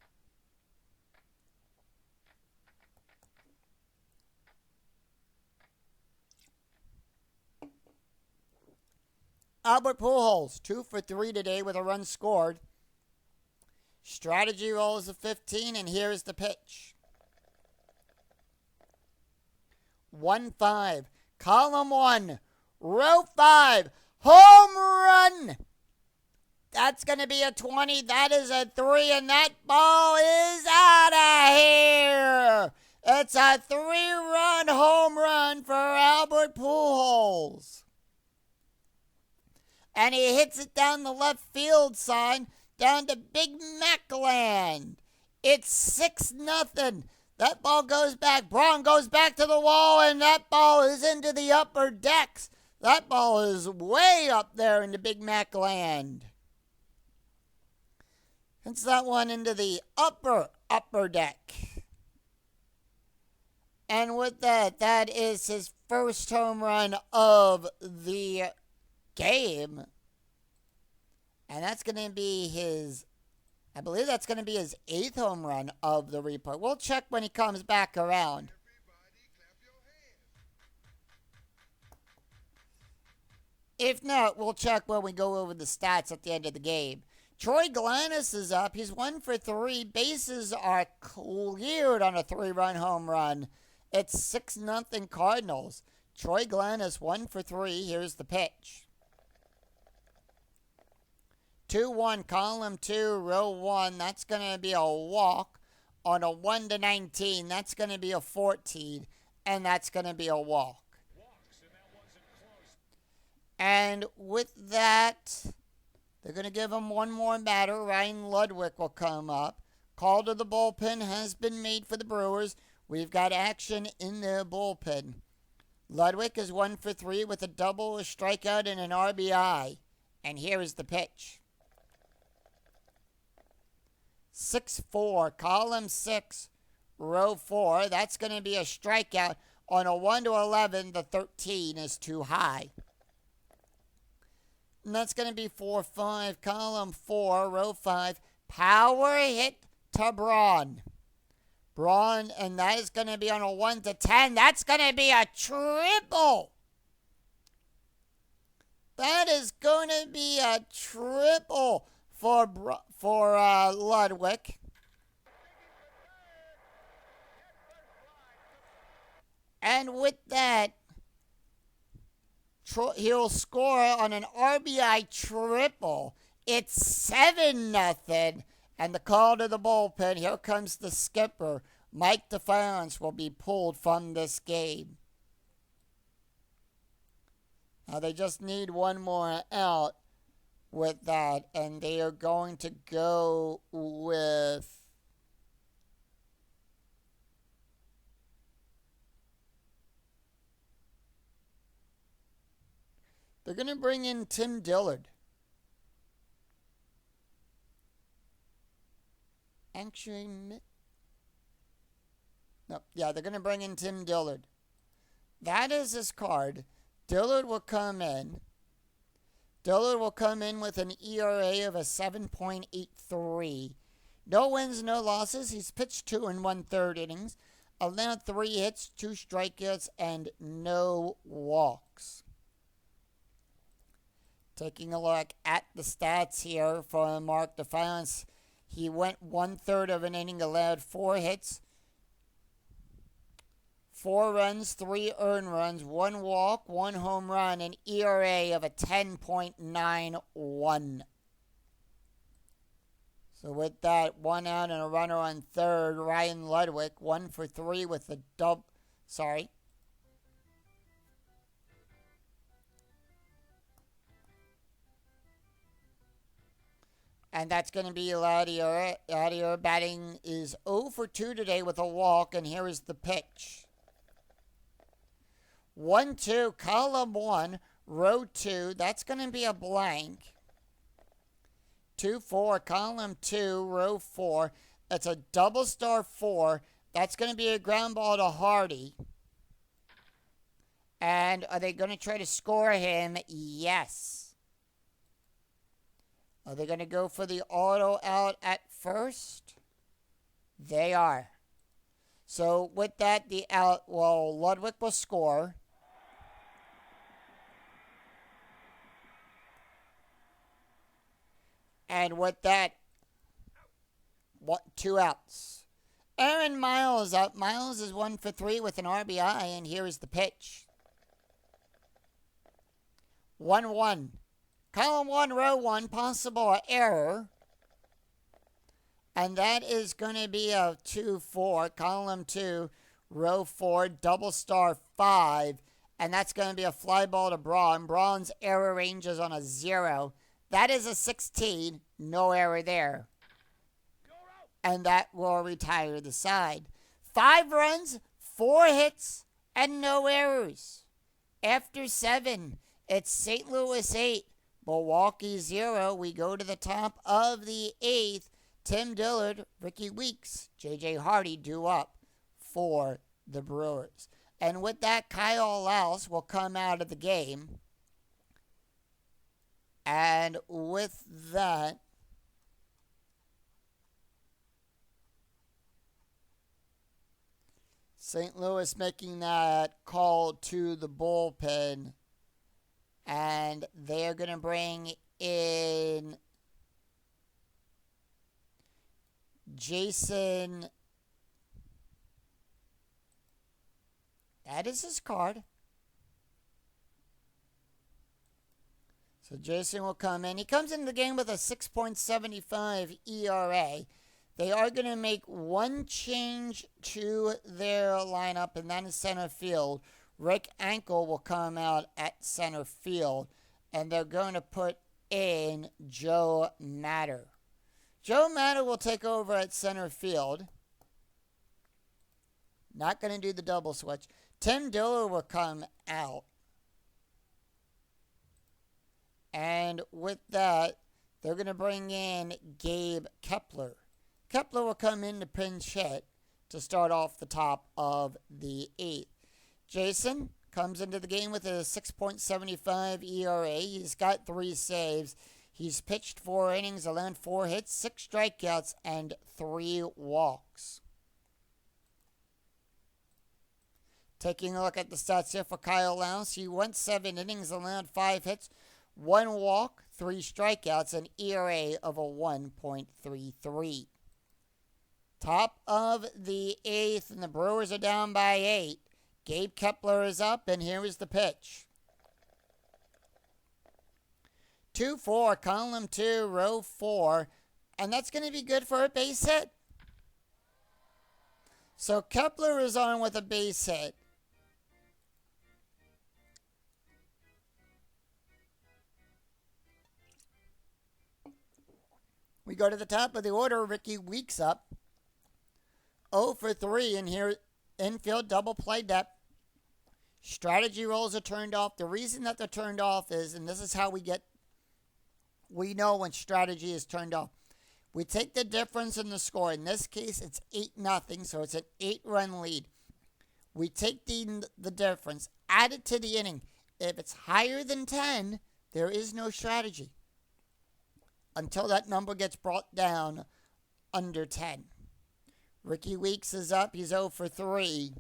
Albert Pujols, 2 for 3 today with a run scored. Strategy roll is a 15, and here is the pitch. 1-5, column 1, row 5, home run. That's going to be a 20. That is a 3, and that ball is out of here. It's a 3-run home run for Albert Pujols. And he hits it down the left field sign, down to Big Mac land. It's 6-0. That ball goes back. Braun goes back to the wall, and that ball is into the upper decks. That ball is way up there into Big Mac land. Hits that one into the upper deck. And with that, that is his first home run of the game. And that's going to be I believe that's going to be his 8th home run of the replay. We'll check when he comes back around. Everybody clap your hands. If not, we'll check when we go over the stats at the end of the game. Troy Glanis is up. He's 1 for 3. Bases are cleared on a 3-run home run. It's 6-0 Cardinals. Troy Glanis 1 for 3. Here's the pitch. 2-1, column 2, row 1. That's going to be a walk. On a 1-19, that's going to be a 14. And that's going to be a walk. And with that, they're going to give him one more batter. Ryan Ludwig will come up. Call to the bullpen has been made for the Brewers. We've got action in the bullpen. Ludwig is 1 for 3 with a double, a strikeout, and an RBI. And here is the pitch. 6-4, column 6, row 4. That's going to be a strikeout. On a 1-11, the 13 is too high. And that's going to be 4-5, column 4, row 5. Power hit to Braun. Braun, and that is going to be on a 1-10. That's going to be a triple. That is going to be a triple for Ludwig. And with that, he'll score on an RBI triple. It's 7-0. And the call to the bullpen, here comes the skipper. Mike Defiance will be pulled from this game. Now they just need one more out with that. And they are going to go with... They're going to bring in Tim Dillard. Actually, no, yeah, they're going to bring in Tim Dillard. That is his card. Dillard will come in. Dillard will come in with an ERA of a 7.83. No wins, no losses. He's pitched 2 1/3 innings, allowed 3 hits, 2 strikeouts, and no walks. Taking a look at the stats here for Mark Defiance. He went 1/3 of an inning, allowed 4 hits, 4 runs, 3 earned runs, 1 walk, 1 home run, an ERA of a 10.91. So with that, 1 out and a runner on third, Ryan Ludwig, 1 for 3 with a double. And that's going to be Latier. Latier batting is 0 for 2 today with a walk. And here is the pitch. 1-2, column 1, row 2. That's going to be a blank. 2-4, column 2, row 4. That's a double star 4. That's going to be a ground ball to Hardy. And are they going to try to score him? Yes. Are they going to go for the auto out at first? They are. So with that, Ludwig will score. And with that, 2 outs. Aaron Miles up. Miles is 1 for 3 with an RBI, and here is the pitch. 1-1. Column 1, row 1, possible error. And that is going to be a 2-4, column 2, row 4, double star 5. And that's going to be a fly ball to Braun. Braun's error range is on a 0. That is a 16, no error there. And that will retire the side. 5 runs, 4 hits, and no errors. After 7, it's St. Louis 8. Milwaukee 0. We go to the top of the 8th. Tim Dillard, Ricky Weeks, J.J. Hardy due up for the Brewers. And with that, Kyle Laus will come out of the game. And with that, St. Louis making that call to the bullpen. And they're going to bring in Jason. That is his card. So Jason will come in. He comes into the game with a 6.75 ERA. They are going to make one change to their lineup, and that is center field. Rick Ankel will come out at center field, and they're going to put in Joe Matter. Joe Matter will take over at center field. Not going to do the double switch. Tim Diller will come out. And with that, they're going to bring in Gabe Kepler. Kepler will come in to pinch hit to start off the top of the 8th. Jason comes into the game with a 6.75 ERA. He's got 3 saves. He's pitched 4 innings, allowed 4 hits, 6 strikeouts, and 3 walks. Taking a look at the stats here for Kyle Laus, he went 7 innings, allowed 5 hits, 1 walk, 3 strikeouts, an ERA of a 1.33. Top of the 8th, and the Brewers are down by 8. Gabe Kepler is up, and here is the pitch. 2-4, column 2, row 4, and that's going to be good for a base hit. So Kepler is on with a base hit. We go to the top of the order. Ricky Weeks up. 0 for 3, and here infield double play depth. Strategy rolls are turned off. The reason that they're turned off is, and this is how we know when strategy is turned off. We take the difference in the score. In this case, it's 8-0, so it's an 8-run lead. We take the difference, add it to the inning. If it's higher than 10, there is no strategy until that number gets brought down under 10. Ricky Weeks is up. He's 0 for 3.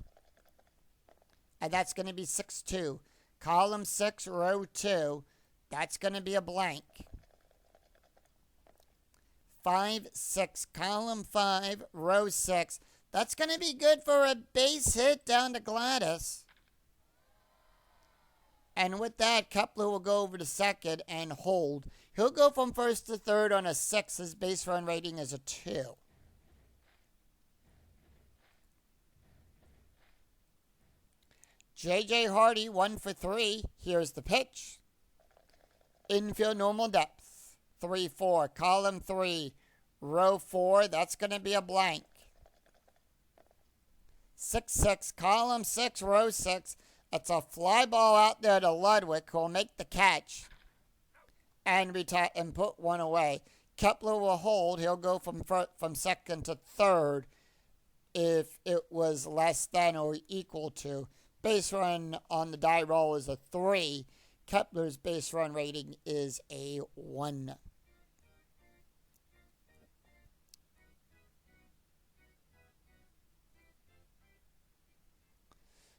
And that's going to be 6-2. Column 6, row 2. That's going to be a blank. 5-6. Column 5, row 6. That's going to be good for a base hit down to Gladys. And with that, Kepler will go over to second and hold. He'll go from first to third on a 6. His base run rating is a 2. J.J. Hardy, 1 for 3. Here's the pitch. Infield normal depth. 3-4. Column 3. Row 4. That's going to be a blank. 6-6. Column 6. Row 6. It's a fly ball out there to Ludwig, who will make the catch and put one away. Kepler will hold. He'll go from second to third if it was less than or equal to. Base run on the die roll is a 3. Kepler's base run rating is a 1.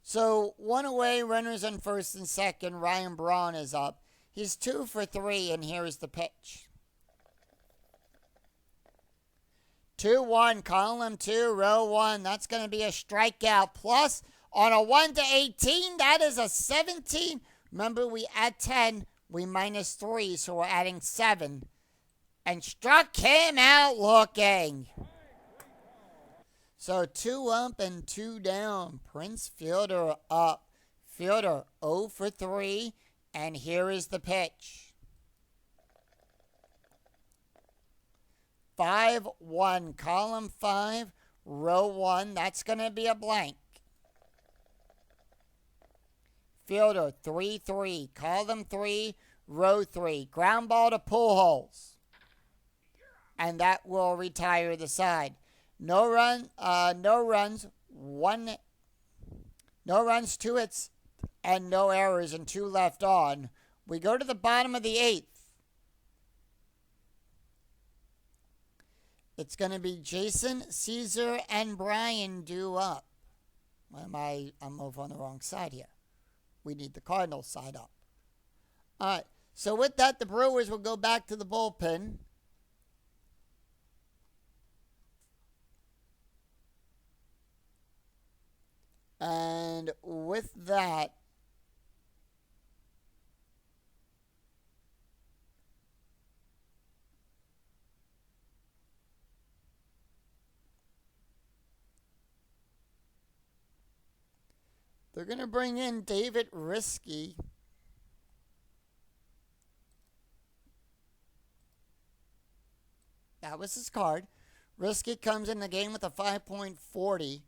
So, 1 away, runners on first and second. Ryan Braun is up. He's 2 for 3, and here is the pitch. 2-1, column 2, row 1. That's going to be a strikeout. Plus, on a 1-18, that is a 17. Remember, we add 10, we minus 3, so we're adding 7. And struck him out looking. So 2 up and 2 down. Prince Fielder up. Fielder 0 for 3, and here is the pitch. 5-1, column 5, row 1. That's going to be a blank. Fielder 3-3, column 3, row 3. Ground ball to Pujols. And that will retire the side. No runs, 1 No runs, 2 hits, and no errors, and 2 left on. We go to the bottom of the 8th. It's going to be Jason, Caesar, and Brian due up. I'm over on the wrong side here. We need the Cardinals side up. All right. So with that, the Brewers will go back to the bullpen. And with that, they're going to bring in David Risky. That was his card. Risky comes in the game with a 5.40.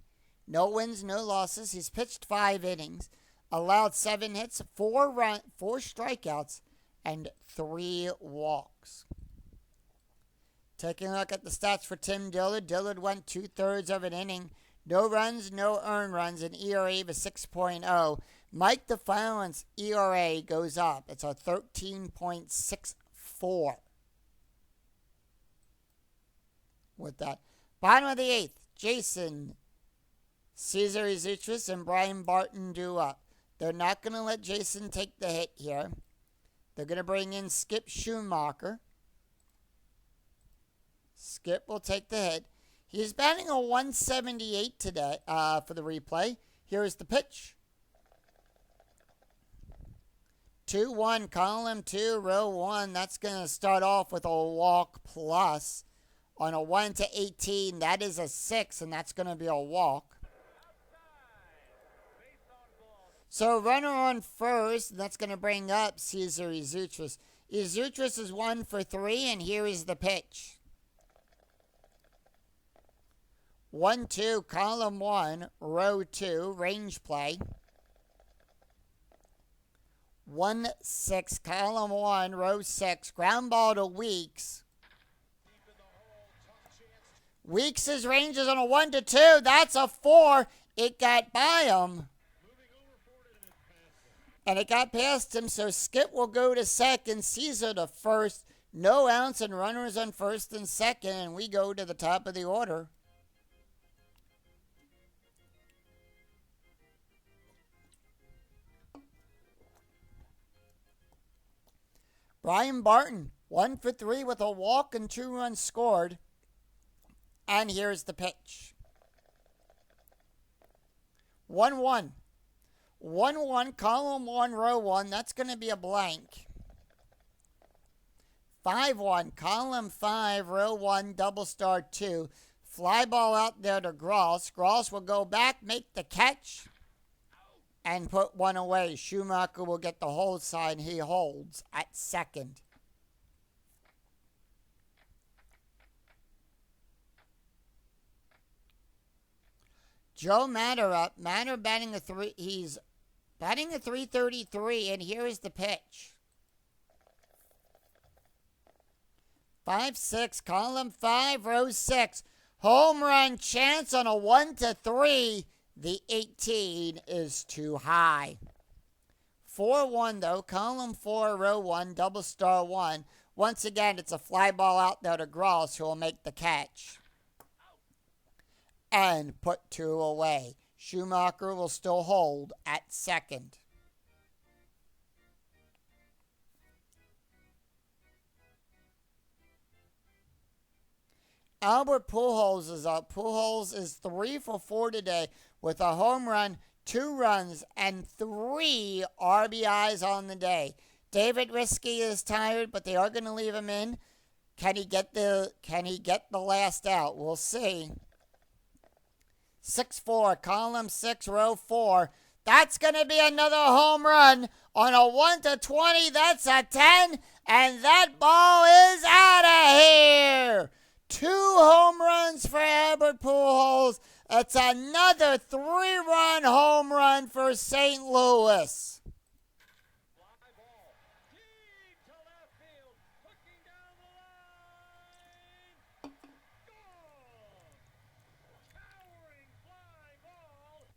No wins, no losses. He's pitched 5 innings, allowed 7 hits, 4 strikeouts, and 3 walks. Taking a look at the stats for Tim Dillard. Dillard went 2/3 of an inning. No runs, no earned runs, an ERA of a 6.0. Mike Defiant's ERA goes up. It's a 13.64. With that, bottom of the 8th, Jason, Cesar Izutris, and Brian Barton due up. They're not going to let Jason take the hit here. They're going to bring in Skip Schumacher. Skip will take the hit. He's batting a 178 today for the replay. Here is the pitch. 2-1, column 2, row 1. That's going to start off with a walk plus. On a 1-18, that is a 6, and that's going to be a walk. So runner on first, and that's going to bring up Cesar Izutris. Izutris is 1 for 3, and here is the pitch. 1-2, column 1, row 2, range play. 1-6, column 1, row 6, ground ball to Weeks. Weeks' range is on a 1-2. That's a 4. It got by him. And it got past him, so Skip will go to second, Caesar to first. No outs and runners on first and second, and we go to the top of the order. Brian Barton, 1 for 3 with a walk and 2 runs scored. And here's the pitch. 1-1. 1-1, column 1, row 1. That's going to be a blank. 5-1, column 5, row 1, double star 2. Fly ball out there to Gross. Gross will go back, make the catch, and put 1 away. Schumacher will get the hold sign. He holds at second. Joe Matter up. Matter batting a 3. He's batting a 333, and here is the pitch. 5-6, column 5, row 6. Home run chance on a 1-3. The 18 is too high. 4-1 though, column 4, row 1, double star 1. Once again, it's a fly ball out there to Gross, who will make the catch and put 2 away. Schumacher will still hold at second. Albert Pujols is up. Pujols is 3 for 4 today with a home run, 2 runs, and 3 RBIs on the day. David Risky is tired, but they are going to leave him in. Can he get the last out? We'll see. 6-4, column 6, row 4. That's going to be another home run on a 1-20. That's a 10, and that ball is out of here. 2 home runs for Albert Pujols. It's another 3-run home run for St. Louis. Fly ball. Deep to left field. Hooking down the line. Gone. Towering fly ball.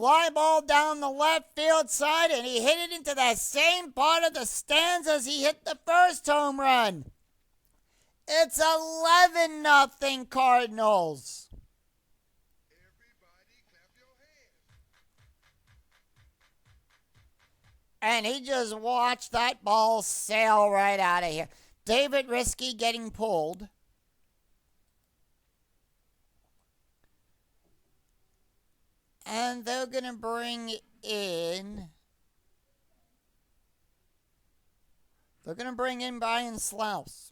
Fly ball down the left field side, and he hit it into that same part of the stands as he hit the first home run. It's 11-0 Cardinals. Everybody clap your hands. And he just watched that ball sail right out of here. David Risky getting pulled. And they're going to bring in Brian Slouch.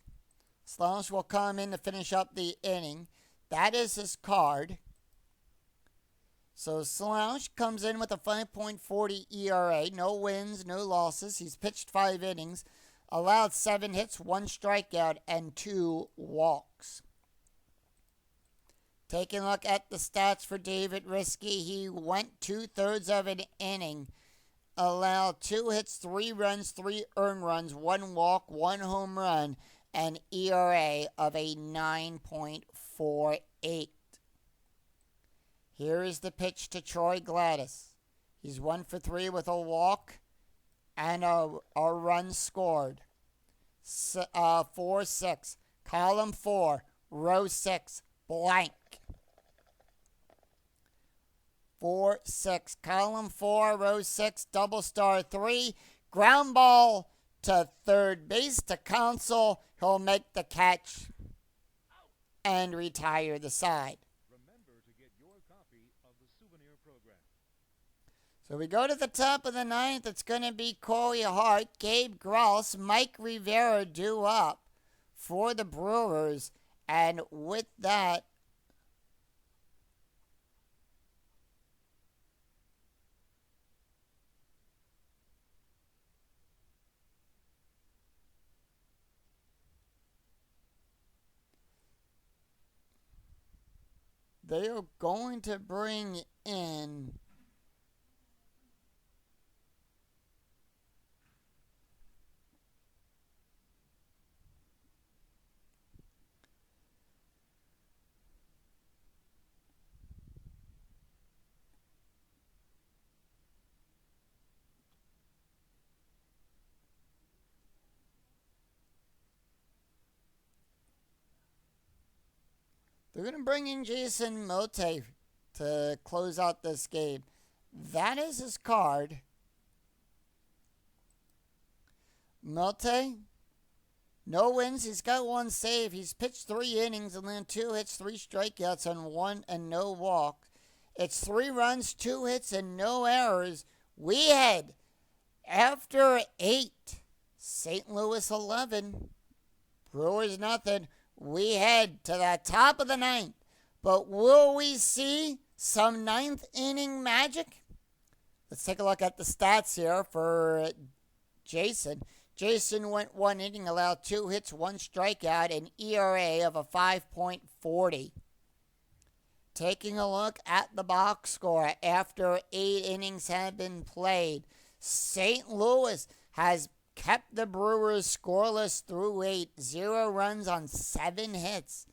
Slouch will come in to finish up the inning. That is his card. So Slouch comes in with a 5.40 ERA. No wins, no losses. He's pitched 5 innings, allowed 7 hits, 1 strikeout, and 2 walks. Taking a look at the stats for David Risky, he went 2/3 of an inning, allowed 2 hits, 3 runs, 3 earned runs, 1 walk, 1 home run, and ERA of a 9.48. Here is the pitch to Troy Gladys. He's 1 for 3 with a walk and a run scored. 4-6. Column 4, row 6, blank. 4-6. Column 4, row 6, double star 3. Ground ball to third base to Counsell. He'll make the catch and retire the side. Remember to get your copy of the souvenir program. So we go to the top of the 9th. It's going to be Corey Hart, Gabe Gross, Mike Rivera due up for the Brewers. And with that, they are going to bring in they're going to bring in Jason Motte to close out this game. That is his card. Motte, no wins. He's got 1 save. He's pitched 3 innings and then 2 hits, 3 strikeouts, and no walk. It's 3 runs, 2 hits, and no errors. We head after 8. St. Louis 11. Brewers nothing. We head to the top of the 9th. But will we see some 9th inning magic? Let's take a look at the stats here for Jason. Jason went 1 inning, allowed 2 hits, 1 strikeout, an ERA of a 5.40. Taking a look at the box score after 8 innings have been played, St. Louis has kept the Brewers scoreless through 8. 0 runs on 7 hits.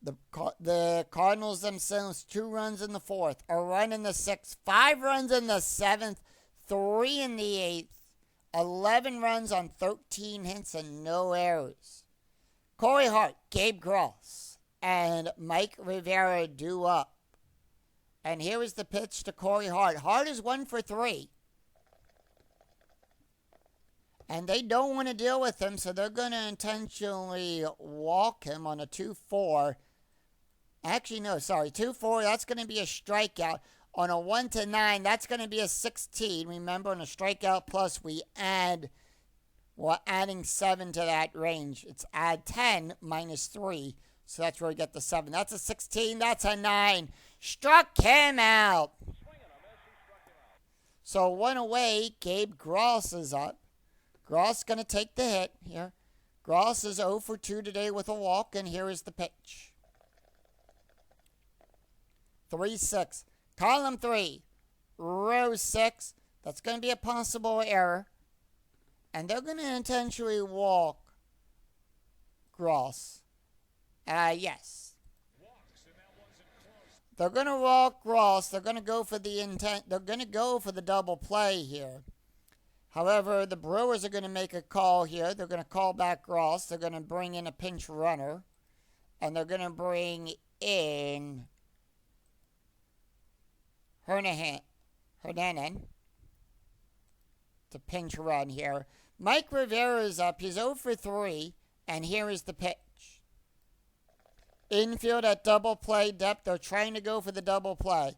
The Cardinals themselves, 2 runs in the 4th, a run in the 6th, 5 runs in the 7th, 3 in the 8th, 11 runs on 13 hits and no errors. Corey Hart, Gabe Gross, and Mike Rivera due up. And here is the pitch to Corey Hart. Hart is 1 for 3. And they don't want to deal with him, so they're going to intentionally walk him on a 2-4. Actually, no, sorry, 2-4, that's going to be a strikeout. On a 1-9, that's going to be a 16. Remember, on a strikeout plus, we're adding 7 to that range. It's add 10 minus 3, so that's where we get the 7. That's a 16, that's a 9. Struck him out. So 1 away, Gabe Gross is up. Gross going to take the hit here. Gross is 0 for 2 today with a walk, and here is the pitch. 3-6. Column 3, row 6. That's going to be a possible error. And they're going to intentionally walk Gross. Yes. They're going to walk Ross. They're going to go for the intent. They're going to go for the double play here. However, the Brewers are going to make a call here. They're going to call back Ross. They're going to bring in a pinch runner. And they're going to bring in Hernanen to pinch run here. Mike Rivera's up. He's 0 for 3. And here is the pitch. Infield at double play depth. They're trying to go for the double play.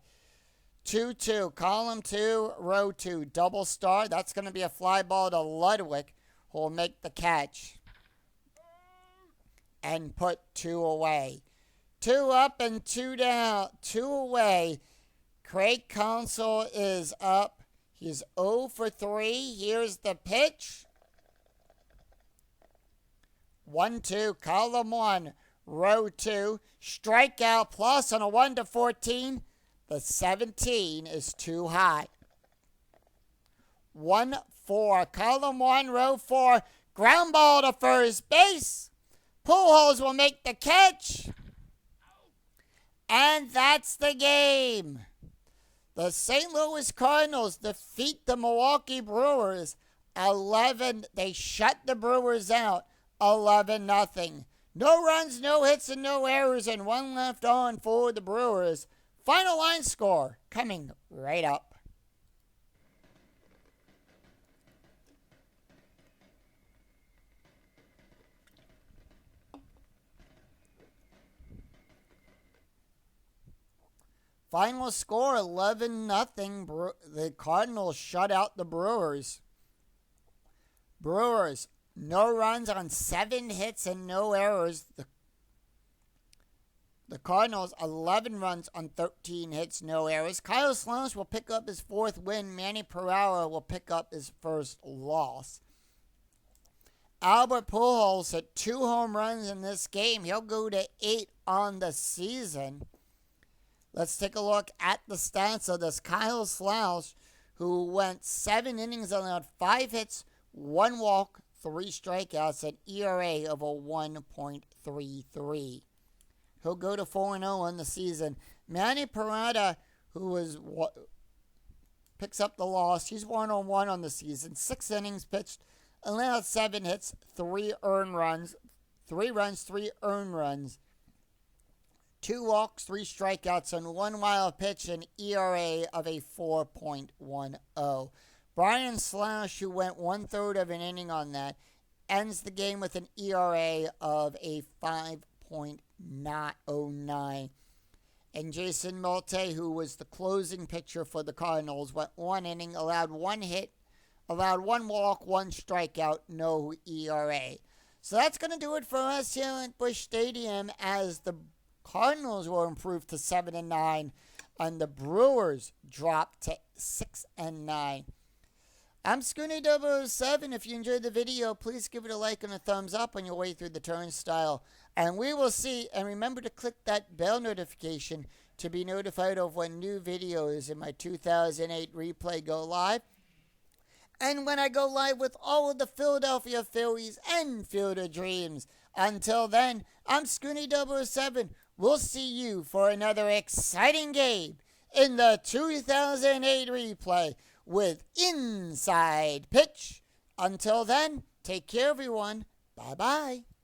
2-2. Column 2, row 2. Double star. That's going to be a fly ball to Ludwig, who will make the catch and put 2 away. 2 up and 2 down. 2 away. Craig Counsell is up. He's 0 for 3. Here's the pitch. 1-2. Column 1, row 2. Strikeout plus on a 1-14. The 17 is too high. 1-4. Column 1, row 4. Ground ball to first base. Pujols will make the catch. And that's the game. The St. Louis Cardinals defeat the Milwaukee Brewers 11. They shut the Brewers out 11-0. No runs, no hits, and no errors, and 1 left on for the Brewers. Final line score coming right up. Final score 11-0. The Cardinals shut out the Brewers. Brewers, no runs on 7 hits and no errors. The Cardinals, 11 runs on 13 hits, no errors. Kyle Sloan will pick up his 4th win. Manny Pereira will pick up his 1st loss. Albert Pujols hit 2 home runs in this game. He'll go to 8 on the season. Let's take a look at the stats of this Kyle Sloan, who went 7 innings, allowed 5 hits, 1 walk, 3 strikeouts, an ERA of a 1.33. He'll go to 4-0 on the season. Manny Pereira, picks up the loss. He's 1-1 on the season. 6 innings pitched, allowed 7 hits, 3 earned runs, 3 earned runs, 2 walks, 3 strikeouts, and 1 wild pitch, an ERA of a 4.10. Brian Slash, who went 1/3 of an inning on that, ends the game with an ERA of a 5.09. And Jason Malte, who was the closing pitcher for the Cardinals, went 1 inning, allowed 1 hit, allowed 1 walk, 1 strikeout, no ERA. So that's going to do it for us here at Busch Stadium, as the Cardinals will improve to 7-9, and the Brewers drop to 6-9. I'm Scoony007. If you enjoyed the video, please give it a like and a thumbs up on your way through the turnstile. And we will see. And remember to click that bell notification to be notified of when new videos in my 2008 replay go live. And when I go live with all of the Philadelphia Phillies and Field of Dreams. Until then, I'm Scoony007. We'll see you for another exciting game in the 2008 replay with Inside Pitch. Until then, take care, everyone. Bye-bye.